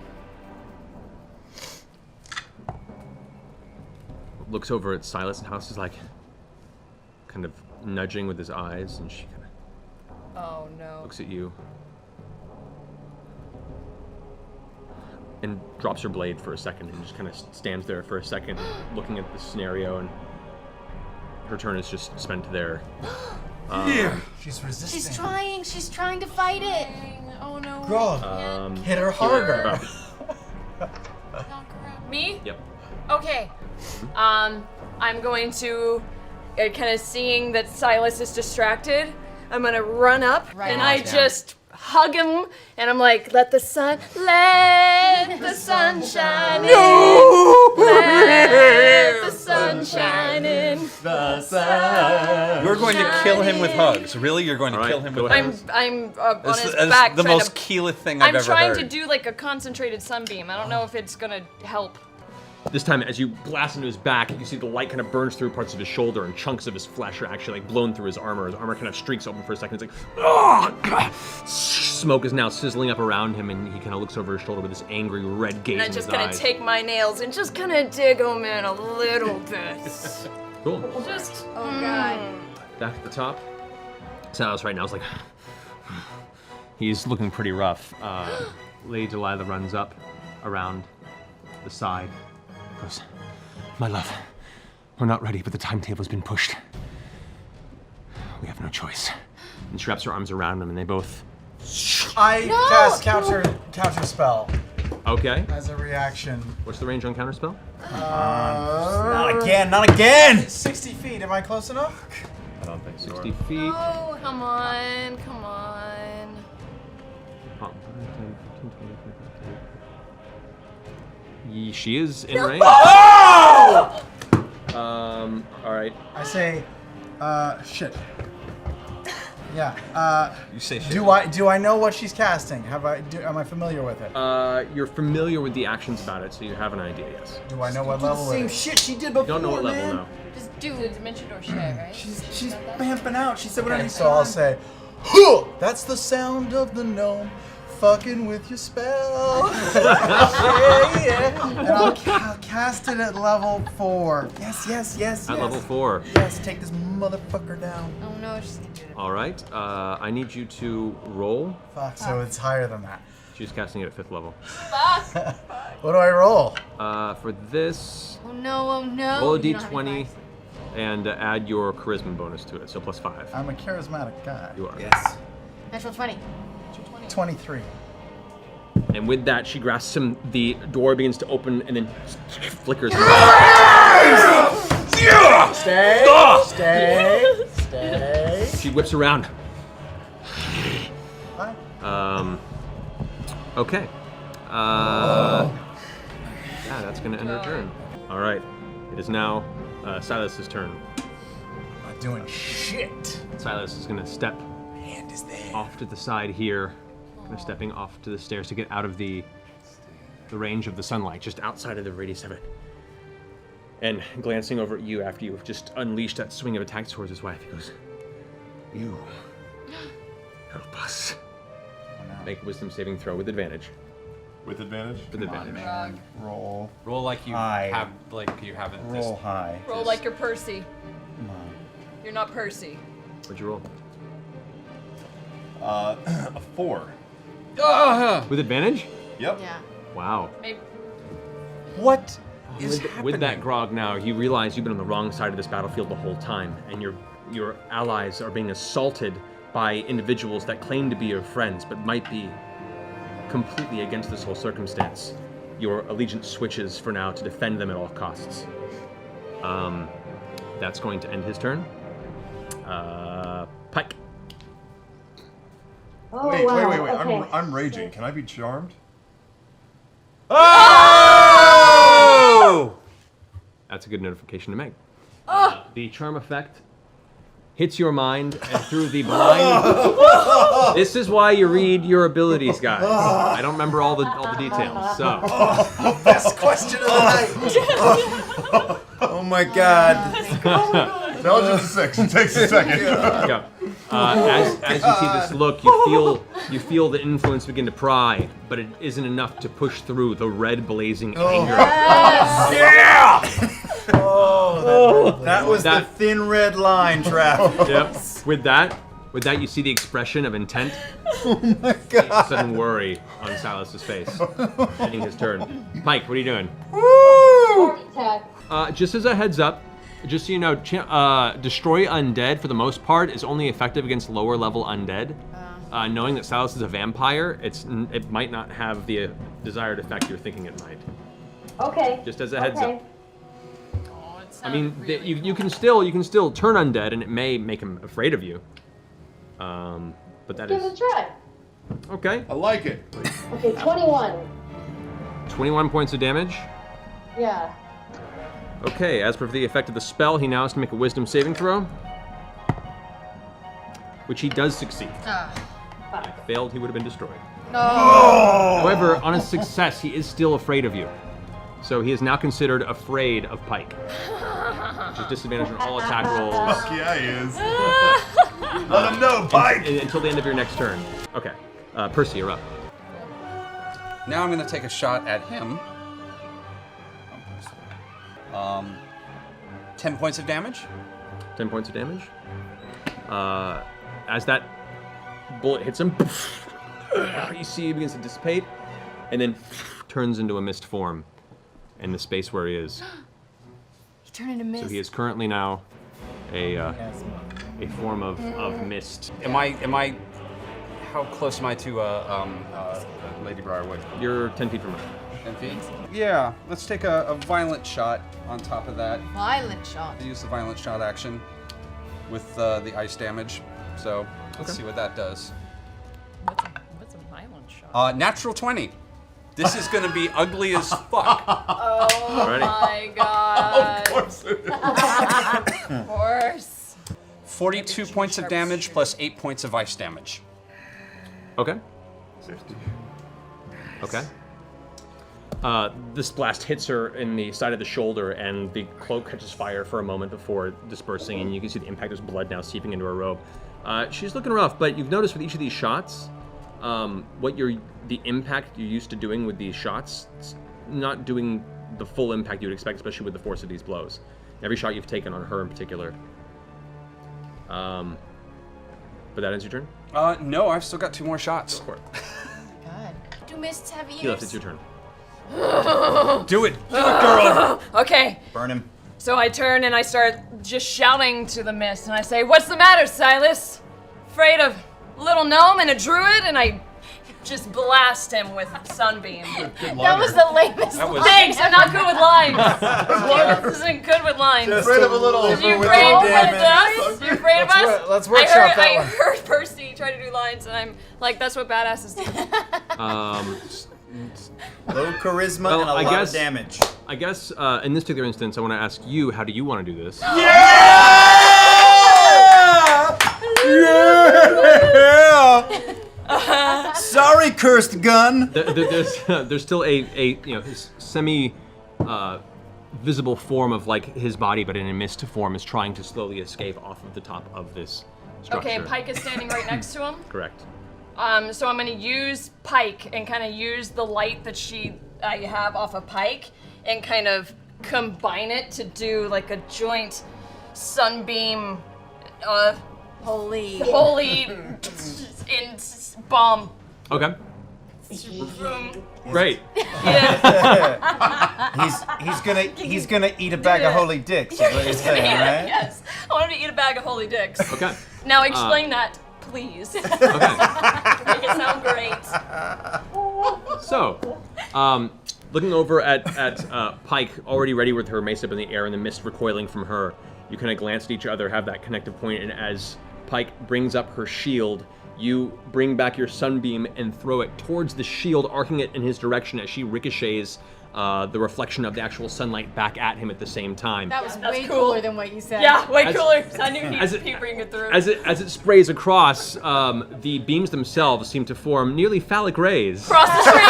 Looks over at Silas, and House is like, kind of nudging with his eyes, and she kind of Oh no. looks at you. And drops her blade for a second, and just kind of stands there for a second, looking at the scenario, and her turn is just spent there. She's resisting. She's trying to fight it. Oh no. Grog. Hit her harder. Me? Yep. Okay. I'm going to, kind of seeing that Silas is distracted, I'm gonna run up Right and on I down. just hug him, and I'm like, let the sun shine in. Let the sun shine in. The sun. You're going to kill him with hugs. Really? You're going to All kill right, him go with ahead. hugs? I'm on This his is back the trying most to... Keyleth thing I've I'm ever trying heard. to do like a concentrated sunbeam. I don't know if it's gonna help. This time, as you blast into his back, you see the light kind of burns through parts of his shoulder, and chunks of his flesh are actually like blown through his armor. His armor kind of streaks open for a second. It's like, oh! Smoke is now sizzling up around him, and he kind of looks over his shoulder with this angry red gaze And I'm in just his gonna eyes. take my nails and just kind of dig them in a little bit. Cool. Just. Oh God. Back at the top, Silas right now is like, he's looking pretty rough. Lady Delilah runs up around the side. Goes, my love, we're not ready, but the timetable's been pushed. We have no choice. And she wraps her arms around him, and they both. I cast counter spell Okay. as a reaction. What's the range on counterspell? Not again, not again! 60 feet. Am I close enough? I don't think so. 60 feet. Oh, come on, come on. She is in range. All right. I say, shit. Yeah. You say shit. Do I know what she's casting? Am I familiar with it? You're familiar with the actions about it, so you have an idea, yes. Do I know what level it is? shit she did before, You don't know what level, no. Just do the dimension door share, right? She's vamping out. She said whatever Okay, you so I'll say, huh! That's the sound of the gnome fucking with your spell. yeah. And I'll cast it at level 4. Yes. At level 4. Yes, take this motherfucker down. Oh no, she's gonna do it. All right. I need you to roll. Fuck, so it's higher than that. She's casting it at 5th level. What do I roll? For this, Oh no. roll a You don't have any d20 dice. and add your charisma bonus to it, so plus 5. I'm a charismatic guy. You are. Yes. Natural 20. 23. And with that, she grasps him. The door begins to open and then flickers. Stay. She whips around. Hi. Okay. Yeah, that's gonna end her turn. All right. It is now Silas's turn. Not doing shit. Silas is gonna step Hand is there. off to the side here, kind of stepping off to the stairs to get out of the range of the sunlight, just outside of the radius of it. And glancing over at you after you've just unleashed that swing of attacks towards his wife, he goes, "You help us." Make a wisdom saving throw with advantage. With advantage? With advantage. Man. Roll. Roll like you High. haven't. Roll high. Roll like you're Percy. Come on. You're not Percy. What'd you roll? A 4. With advantage? Yep. Yeah. Wow. Maybe. What is happening? With that grog now, you realize you've been on the wrong side of this battlefield the whole time, and your allies are being assaulted by individuals that claim to be your friends, but might be completely against this whole circumstance. Your allegiance switches for now to defend them at all costs. That's going to end his turn. Pike. Oh, Wait. wow. Okay. I'm raging. Can I be charmed? Oh! That's a good notification to make. The charm effect hits your mind, and through the blind. This is why you read your abilities, guys. I don't remember all the details. So, Best question of the night. Oh my god. Intelligence is 6. It takes a second. yeah. As you see this look, you feel the influence begin to pry, but it isn't enough to push through the red blazing anger. That was the That- thin red line trap. Yep. With that, you see the expression of intent. Oh my god. Sudden worry on Silas's face. Ending his turn. Mike, what are you doing? Attack. Just as a heads up, just so you know, destroy undead for the most part is only effective against lower level undead. Knowing that Silas is a vampire, it might not have the desired effect you're thinking it might. Okay. Just as a heads okay. up. Oh, it I mean, sounds really you can still turn undead, and it may make him afraid of you. But that Give it is a try. Okay. I like it. Okay, 21. 21 points of damage. Yeah. Okay, as per the effect of the spell, he now has to make a wisdom saving throw. Which he does succeed. If he failed, he would have been destroyed. No. However, on a success, he is still afraid of you. So he is now considered afraid of Pike. Which is disadvantage on all attack rolls. Fuck yeah, he is. Let him know, Pike! Until the end of your next turn. Okay. Percy, you're up. Now I'm going to take a shot at him. 10 points of damage. 10 points of damage. As that bullet hits him, you see he begins to dissipate, and then turns into a mist form in the space where he is. He turned into mist. So he is currently now a form of mist. Am I? How close am I to Lady Briarwood? You're 10 feet from her. 10 feet? Yeah. Let's take a violent shot on top of that. Violent shot. Use the violent shot action with the ice damage. So let's see what that does. What's a violent shot? Natural 20. This is going to be ugly as fuck. Oh Alrighty. my god. Of course it is. Of course. 42 points of damage plus 8 points of ice damage. Okay. Okay. This blast hits her in the side of the shoulder, and the cloak catches fire for a moment before dispersing, and you can see the impact of blood now seeping into her robe. She's looking rough, but you've noticed with each of these shots, the impact you're used to doing with these shots, it's not doing the full impact you would expect, especially with the force of these blows. Every shot you've taken on her in particular. But that ends your turn? No, I've still got 2 more shots. Go for it. God. Do mists have ears? Keyleth, it's your turn. Do it, girl. Okay. Burn him. So I turn and I start just shouting to the mist, and I say, "What's the matter, Silas? Afraid of a little gnome and a druid?" And I just blast him with sunbeam. That was the lamest. That was- Thanks, I'm not good with lines. This isn't good with lines. Afraid of a little. Are you afraid of what it does? You afraid of us? Let's workshop that I one. heard Percy try to do lines, and I'm like, that's what badasses do. Low charisma Well, and a I lot guess- of damage. I guess in this particular instance, I want to ask you, how do you want to do this? Yeah! Sorry, cursed gun. There's still a semi visible form of like his body, but in a mist form, is trying to slowly escape off of the top of this structure. Okay, Pike is standing right next to him. Correct. So I'm gonna use Pike and kind of use the light that I have off of Pike and kind of combine it to do like a joint sunbeam, Holy. in bomb. Okay. Boom. Great. Yeah. He's gonna eat a bag of holy dicks. Is what you're saying, right? Yes. I want to eat a bag of holy dicks. Okay. Now explain that, please. Okay. Make it sound great. So, looking over at Pike, already ready with her mace up in the air and the mist recoiling from her, you kind of glance at each other, have that connective point, and as Pike brings up her shield, you bring back your sunbeam and throw it towards the shield, arcing it in his direction as she ricochets the reflection of the actual sunlight back at him at the same time. That was way cool. cooler than what you said. Yeah, way As- cooler. I knew as he'd bring it through. As it sprays across, the beams themselves seem to form nearly phallic rays, Cross the stream.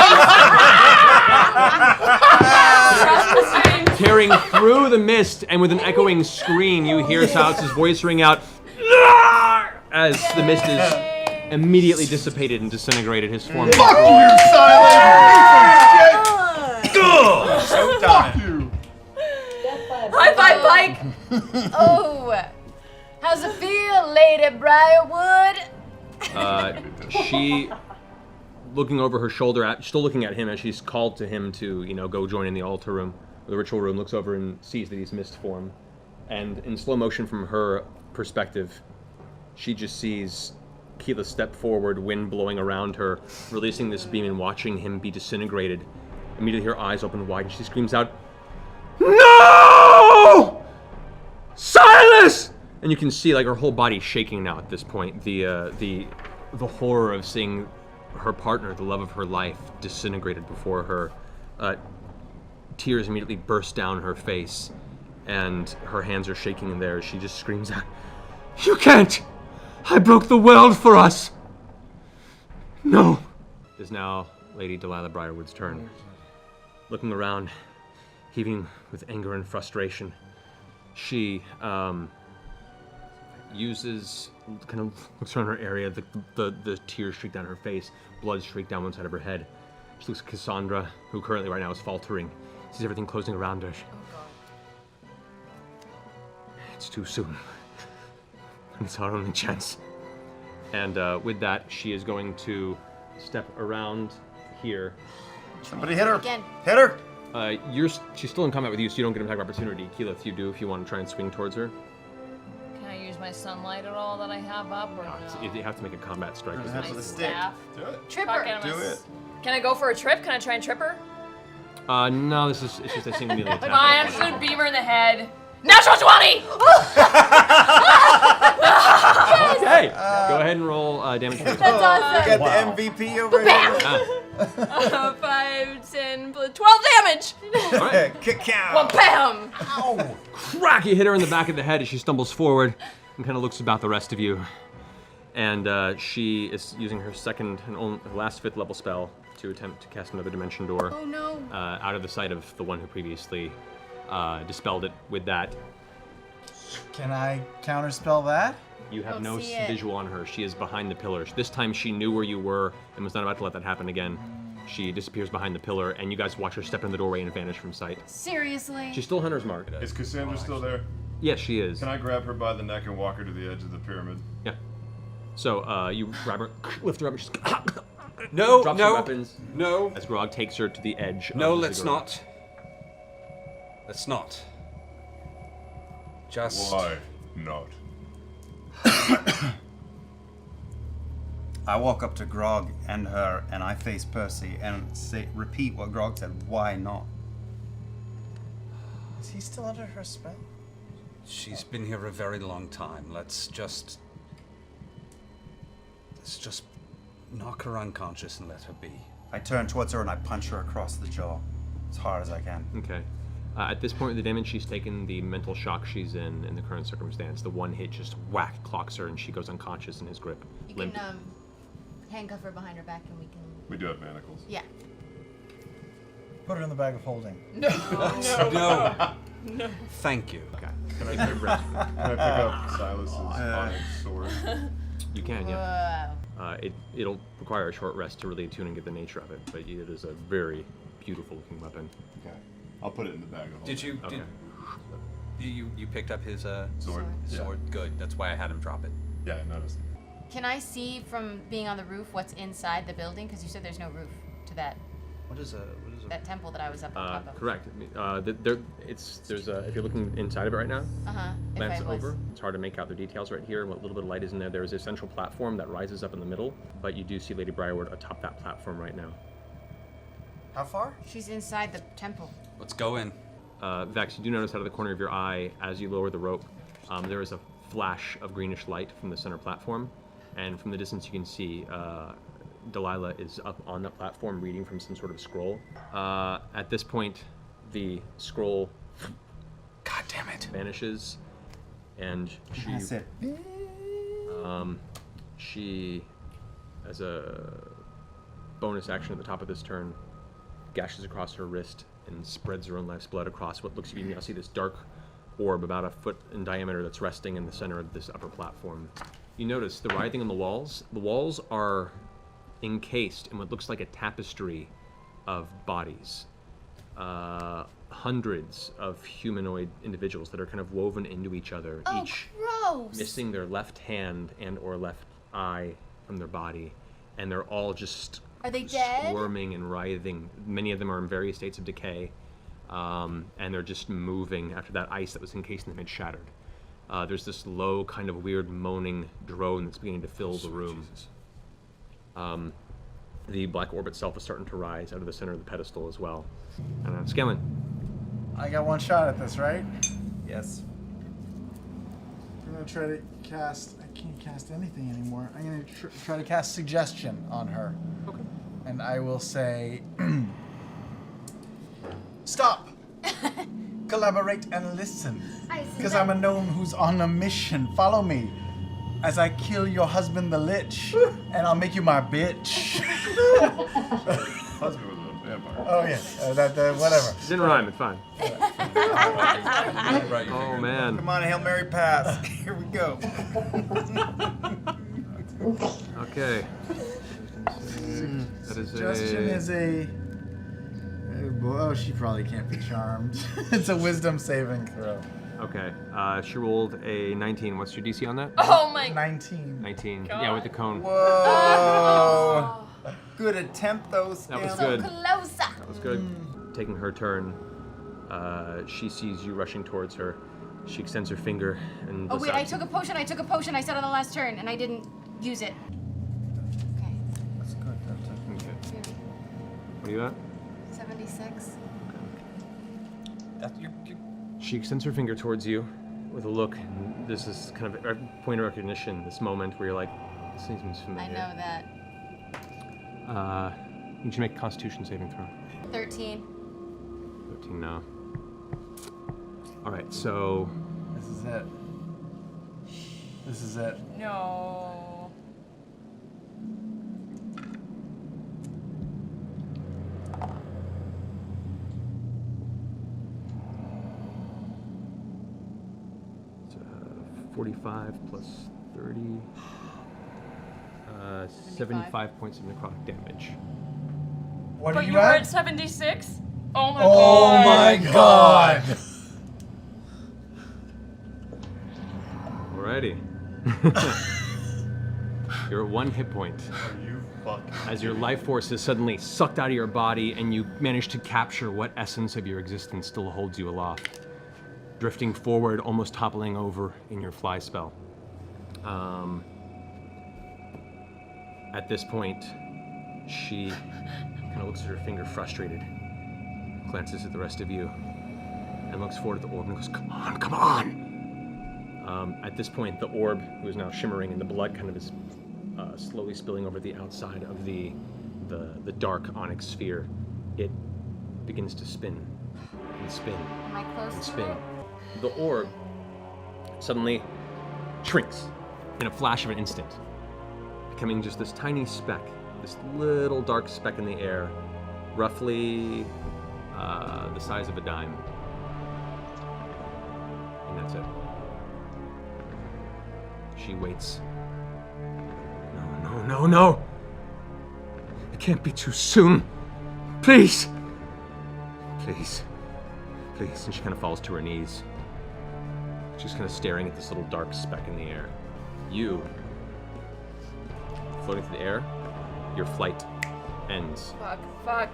Cross the stream. tearing through the mist, and with an echoing scream, you hear Silas's voice ring out as the mist is immediately dissipated and disintegrated. His form. Fuck you, Silas! So done. You. High five, Pike. Oh. How's it feel, Lady Briarwood? She, looking over her shoulder, still looking at him as she's called to him to, go join in the altar room, the ritual room, looks over and sees that he's mist form. And in slow motion from her perspective, she just sees Keyleth step forward, wind blowing around her, releasing this beam and watching him be disintegrated. Immediately her eyes open wide and she screams out, "No! Silas!" And you can see like her whole body shaking now at this point. The horror of seeing her partner, the love of her life, disintegrated before her. Tears immediately burst down her face, and her hands are shaking in there. She just screams out, "You can't! I broke the world for us! No!" It is now Lady Delilah Briarwood's turn. Looking around, heaving with anger and frustration, she kind of looks around her area, the tears streak down her face, blood streak down one side of her head. She looks at Cassandra, who currently right now is faltering, sees everything closing around her. It's too soon. It's our only chance. And with that, she is going to step around here. Somebody hit her. Again. Hit her. She's still in combat with you, so you don't get an attack of opportunity. Keyleth, you do if you want to try and swing towards her. Can I use my sunlight at all that I have up, or no? You have to make a combat strike. Doesn't with have this. to stick. Staff. Do it. Trip Fuck her. it, Do it. Can I go for a trip? Can I try and trip her? No, it's just a single melee attack. Fine, I'm just gonna beam her in the head. Natural 20! Okay, go ahead and roll damage. That's awesome. We got the MVP over here. 5, 10, 12 damage! Cacao. Bam! Crack! You hit her in the back of the head as she stumbles forward and kind of looks about the rest of you. And she is using her second and last 5th level spell to attempt to cast another dimension door. Oh no. Out of the sight of the one who previously dispelled it with that. Can I counterspell that? You have Don't no see it. visual on her. She is behind the pillar. This time she knew where you were and was not about to let that happen again. She disappears behind the pillar, and you guys watch her step in the doorway and vanish from sight. Seriously. She's still Hunter's Mark. Is Cassandra still there? Yes, she is. Can I grab her by the neck and walk her to the edge of the pyramid? Yeah. So you grab her, lift her up, and she's No, drops no, her weapons no, as Grog takes her to the edge. no, of the let's ziggurat. not. Let's not. Just. Why not? I walk up to Grog and her, and I face Percy and repeat what Grog said. Why not? Is he still under her spell? She's been here a very long time. Let's just knock her unconscious and let her be. I turn towards her and I punch her across the jaw as hard as I can. Okay. At this point, the damage she's taken, the mental shock she's in the current circumstance, the one hit just whack clocks her and she goes unconscious in his grip. You limp. can handcuff her behind her back and we can. We do have manacles. Yeah. Put her in the bag of holding. No. Thank you. Okay. Can I pick up Silas's onyx sword? You can, yeah. Whoa. It'll require a short rest to really attune and get the nature of it, but it is a very beautiful looking weapon. Okay. I'll put it in the bag of holding. Did you? Okay. You picked up his Sword. Yeah. sword? Good. That's why I had him drop it. Yeah, I noticed. Can I see from being on the roof what's inside the building? Because you said there's no roof to that What is a? temple that I was up on top of. Correct. If you're looking inside of it right now, If glance I was. over. It's hard to make out the details right here. What little bit of light is in there. There is a central platform that rises up in the middle, but you do see Lady Briarwood atop that platform right now. How far? She's inside the temple. Let's go in. Vex, you do notice out of the corner of your eye, as you lower the rope, there is a flash of greenish light from the center platform, and from the distance you can see Delilah is up on the platform reading from some sort of scroll. At this point, the scroll God damn it. vanishes, and That's it. she, as a bonus action at the top of this turn, gashes across her wrist and spreads her own life's blood across what looks, you now see this dark orb about a foot in diameter that's resting in the center of this upper platform. You notice the writhing on the walls. The walls are encased in what looks like a tapestry of bodies. Hundreds of humanoid individuals that are kind of woven into each other, Oh, each gross! missing their left hand and or left eye from their body, and they're all just Are they dead? squirming and writhing. Many of them are in various states of decay, and they're just moving after that ice that was encased in them had shattered. There's this low, kind of weird moaning drone that's beginning to fill the room. The black orb itself is starting to rise out of the center of the pedestal as well. And Scanlan. I got one shot at this, right? Yes. I'm gonna try to cast. I can't cast anything anymore. I'm gonna try to cast suggestion on her. Okay. And I will say, stop! Collaborate and listen. Because I'm a gnome who's on a mission. Follow me as I kill your husband, the Lich, and I'll make you my bitch. Husband was a vampire. Oh, yeah. Whatever. It didn't rhyme, it's fine. Oh, man. Come on, Hail Mary pass. Here we go. Okay. That is Suggestion is a... Oh, she probably can't be charmed. It's a wisdom saving throw. Okay. She rolled a 19. What's your DC on that? Oh my. 19. 19. Yeah, with the cone. Whoa. Good attempt, though. That was So good. closer. That was good. Taking her turn, she sees you rushing towards her. She extends her finger and. Oh wait, I decides- took a potion. I said on the last turn, and I didn't use it. Okay. That's good. Okay. What are you at? 76. She extends her finger towards you with a look. And this is kind of a point of recognition, this moment where you're like, this seems familiar. I know that. You should make a Constitution saving throw. 13. 13 now. Alright, so. This is it. This is it. No. It's, 45 plus 30. 75 points of necrotic damage. What But are you you were at? at 76? Oh my Oh god. my god! Alrighty. You're at 1 hit point. Are you fucking... As your life force is suddenly sucked out of your body and you manage to capture what essence of your existence still holds you aloft, drifting forward, almost toppling over in your fly spell. At this point, she kind of looks at her finger frustrated, glances at the rest of you, and looks forward at the orb and goes, "Come on, come on!" At this point, the orb, who is now shimmering and the blood kind of is slowly spilling over the outside of the dark onyx sphere, it begins to spin and spin Am I close and to spin. it? The orb suddenly shrinks in a flash of an instant, becoming just this tiny speck, this little dark speck in the air, roughly the size of a dime. And that's it. She waits. No. It can't be too soon. Please. Please. And she kind of falls to her knees. She's kind of staring at this little dark speck in the air. You, floating through the air, your flight ends. Fuck.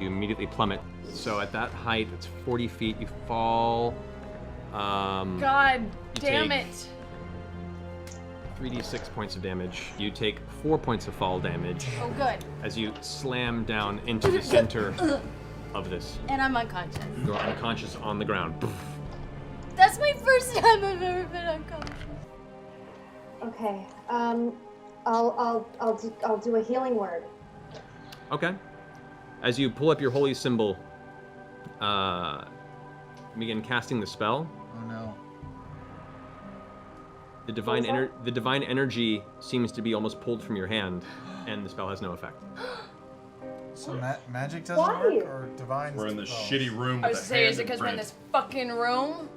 You immediately plummet. So at that height, it's 40 feet. You fall. God You damn take- it. 3d6 points of damage. You take 4 points of fall damage Oh, good. as you slam down into the center of this. And I'm unconscious. You're unconscious on the ground. That's my first time I've ever been unconscious. Okay. I'll do a healing word. Okay. As you pull up your holy symbol, begin casting the spell. Oh no. The divine energy seems to be almost pulled from your hand, and the spell has no effect. So magic doesn't Why? work, or divine? We're in this spells? shitty room I with was a saying, is hand it because we're in print. this fucking room?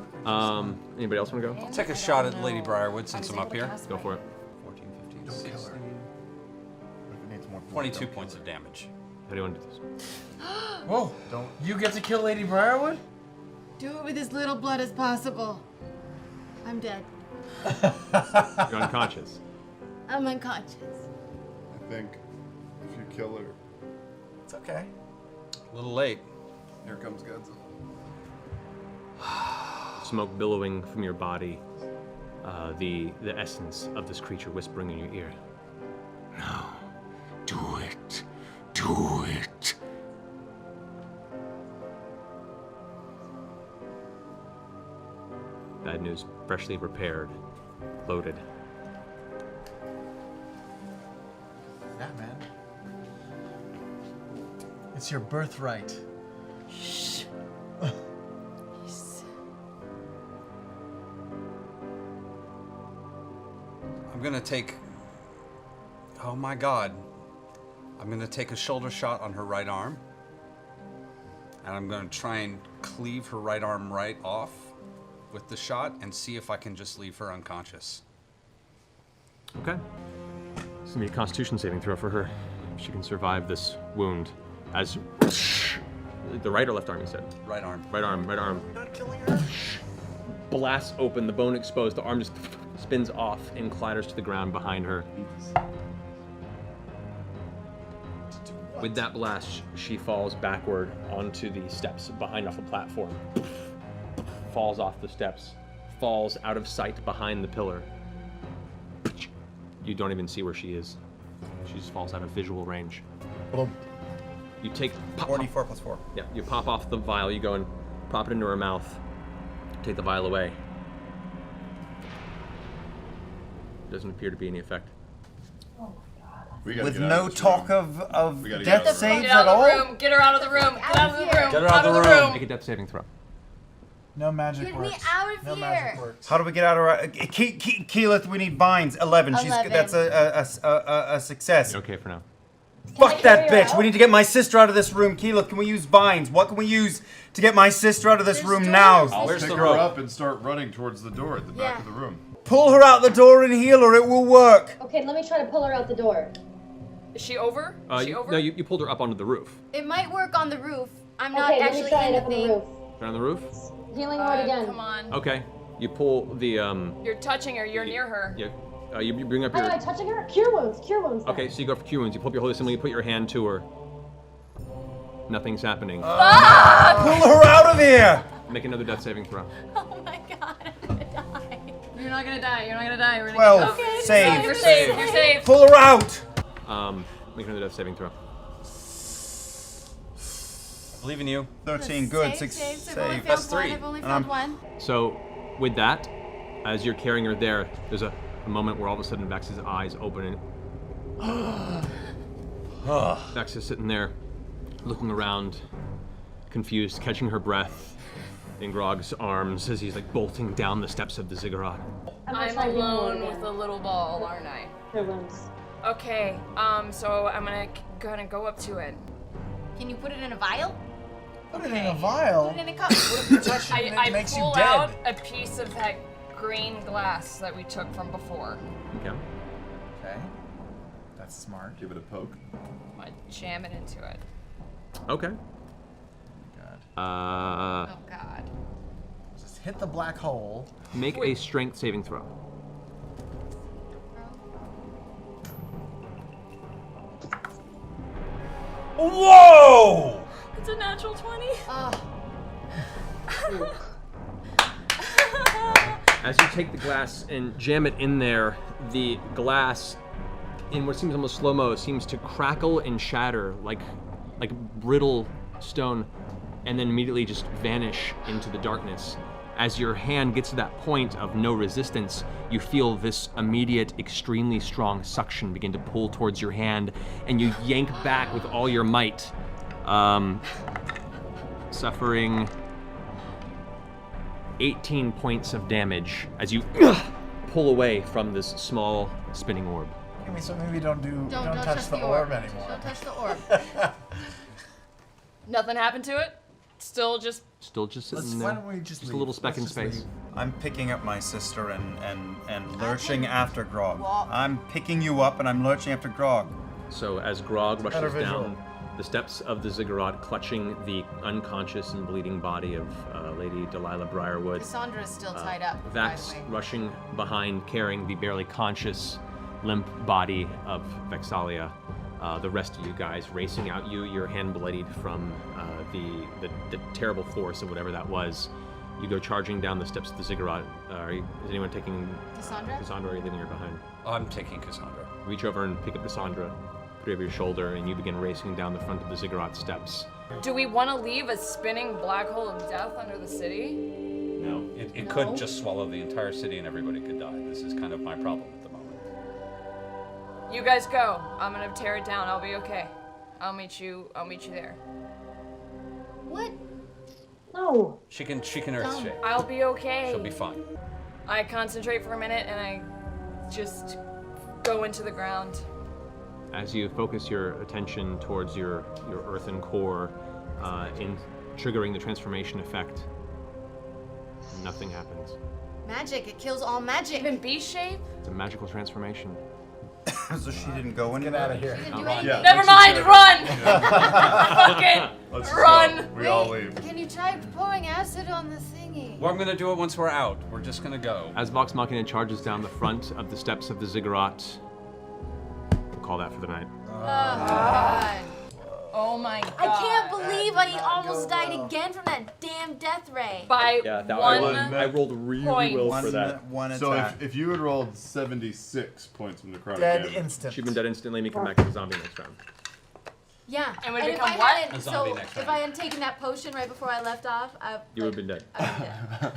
Anybody else want to go? I'll take a shot at Lady Briarwood since I'm up here. Go for it. 14, 15, Don't kill 16, her. If it needs more blood, 22 don't points kill of damage. How do you want to do this? her. Whoa! Don't you get to kill Lady Briarwood? Do it with as little blood as possible. I'm dead. You're unconscious. I'm unconscious. I think if you kill her, It's okay. A little late. here comes Godzilla. Smoke billowing from your body, the essence of this creature whispering in your ear. No, do it. Bad news, freshly repaired, loaded, It's your birthright. Shh. I'm gonna take. Oh my God. I'm gonna take a shoulder shot on her right arm. And I'm gonna try and cleave her right arm right off with the shot and see if I can just leave her unconscious. Okay. It's gonna be a Constitution saving throw for her. She can survive this wound. As the right or left arm, you said? Right arm. Right arm. Right arm. Not killing her? Blasts open, the bone exposed, the arm just spins off and clatters to the ground behind her. With that blast, she falls backward onto the steps behind off a platform. Falls off the steps, falls out of sight behind the pillar. You don't even see where she is. She just falls out of visual range. You take 44 plus 4. Yeah, you pop off the vial, you go and pop it into her mouth. Take the vial away. Doesn't appear to be any effect. We gotta With get out no of this talk room. of We gotta death get out of the room. saves Get out at of the all? room. Get her out of the room. Get out of the room. Get her out of the room. Make a death saving throw. No magic Get me works. out of no here. magic works. How do we get out of our... Keyleth, we need vines. 11. 11. That's a success. Okay for now. Fuck that carry her bitch. out? We need to get my sister out of this room. Keyleth, can we use vines? What can we use to get my sister out of this There's room doors. now? Where's Pick the her rope? up and start running towards the door at the back Yeah. of the room. Pull her out the door and heal her. It will work. Okay, let me try to pull her out the door. Is she over? Is she over? No, you pulled her up onto the roof. It might work on the roof. I'm not Okay, let actually me try in it the up on the thing. roof. Right on the roof? Healing word again. Come on. Okay. You pull the You're touching her. You're near her. Yeah. You bring up Am your. I touching her? Cure wounds. Cure wounds. then. Okay, so you go for cure wounds. You pull up your holy symbol. You put your hand to her. Nothing's happening. Pull her out of here. Make another death saving throw. Oh my god, I'm gonna die. You're not gonna die. You're not gonna die. We're gonna 12. get out. Save. You're safe. You're safe. Pull her out. Make another death saving throw. I believe in you. 13. Good. Save, 6. save. I've only Save. failed That's one. 3. I've only failed one. So, with that, as you're carrying her there, there's a moment where all of a sudden Vex's eyes open and Vex is sitting there, looking around, confused, catching her breath in Grog's arms as he's like bolting down the steps of the ziggurat. gonna I'm try healing word alone again. with a little ball, aren't I? Cure wounds. Okay. So I'm gonna go up to it. Can you put it in a vial? Put it in a vial. Put it in a cup. What if you touch it and it I makes you pull dead? out a piece of that green glass that we took from before. Okay. Okay. That's smart. Give it a poke. I jam it into it. Okay. God. Oh god. Just hit the black hole. Make a strength saving throw. Whoa! It's a natural 20. As you take the glass and jam it in there, the glass, in what seems almost slow-mo, seems to crackle and shatter like brittle stone, and then immediately just vanish into the darkness. As your hand gets to that point of no resistance, you feel this immediate, extremely strong suction begin to pull towards your hand, and you yank back with all your might, suffering 18 points of damage as you pull away from this small spinning orb. So maybe don't Don't touch the orb anymore. Don't touch the orb. Nothing happened to it? Still just sitting Why there. don't we just a leave? little speck Let's in just space. leave. I'm picking up my sister and lurching after Grog. walk. I'm picking you up and I'm lurching after Grog. So as Grog better rushes visual. down the steps of the ziggurat, clutching the unconscious and bleeding body of Lady Delilah Briarwood, Cassandra's still tied up. Vax by the way. rushing behind, carrying the barely conscious, limp body of Vexalia. The rest of you guys racing out you, your hand bloodied from the terrible force of whatever that was. You go charging down the steps of the ziggurat. Is anyone taking Cassandra? Cassandra, or are you leaving her behind? I'm taking Cassandra. Reach over and pick up Cassandra, put her over your shoulder, and you begin racing down the front of the ziggurat steps. Do we want to leave a spinning black hole of death under the city? No, it could just swallow the entire city and everybody could die. This is kind of my problem at the moment. You guys go. I'm gonna tear it down. I'll be okay. I'll meet you there. What? No. She can earth shape. I'll be okay. She'll be fine. I concentrate for a minute and I just go into the ground. As you focus your attention towards your earthen core, in triggering the transformation effect, nothing happens. Magic. It kills all magic. Even beast shape? It's a magical transformation. So she didn't go anywhere? Get out of here. She didn't do Oh, anything. Never mind, run! Fucking Let's run! We all Wait, leave. Can you try pouring acid on the thingy? Well, I'm gonna do it once we're out. We're just gonna go. As Vox Machina charges down the front of the steps of the ziggurat, we'll call that for the night. Oh, God. Oh my god. I can't believe I almost died again from that damn death ray. By one I rolled really point. well for that. One So attack. if you had rolled 76 points from necrotic Dead damage, instant. She'd been dead instantly, and we come back to the zombie next round. Yeah. And we if become I what? hadn't, A zombie so next if round. I hadn't taken that potion right before I left off, You would have been dead. I'd been dead.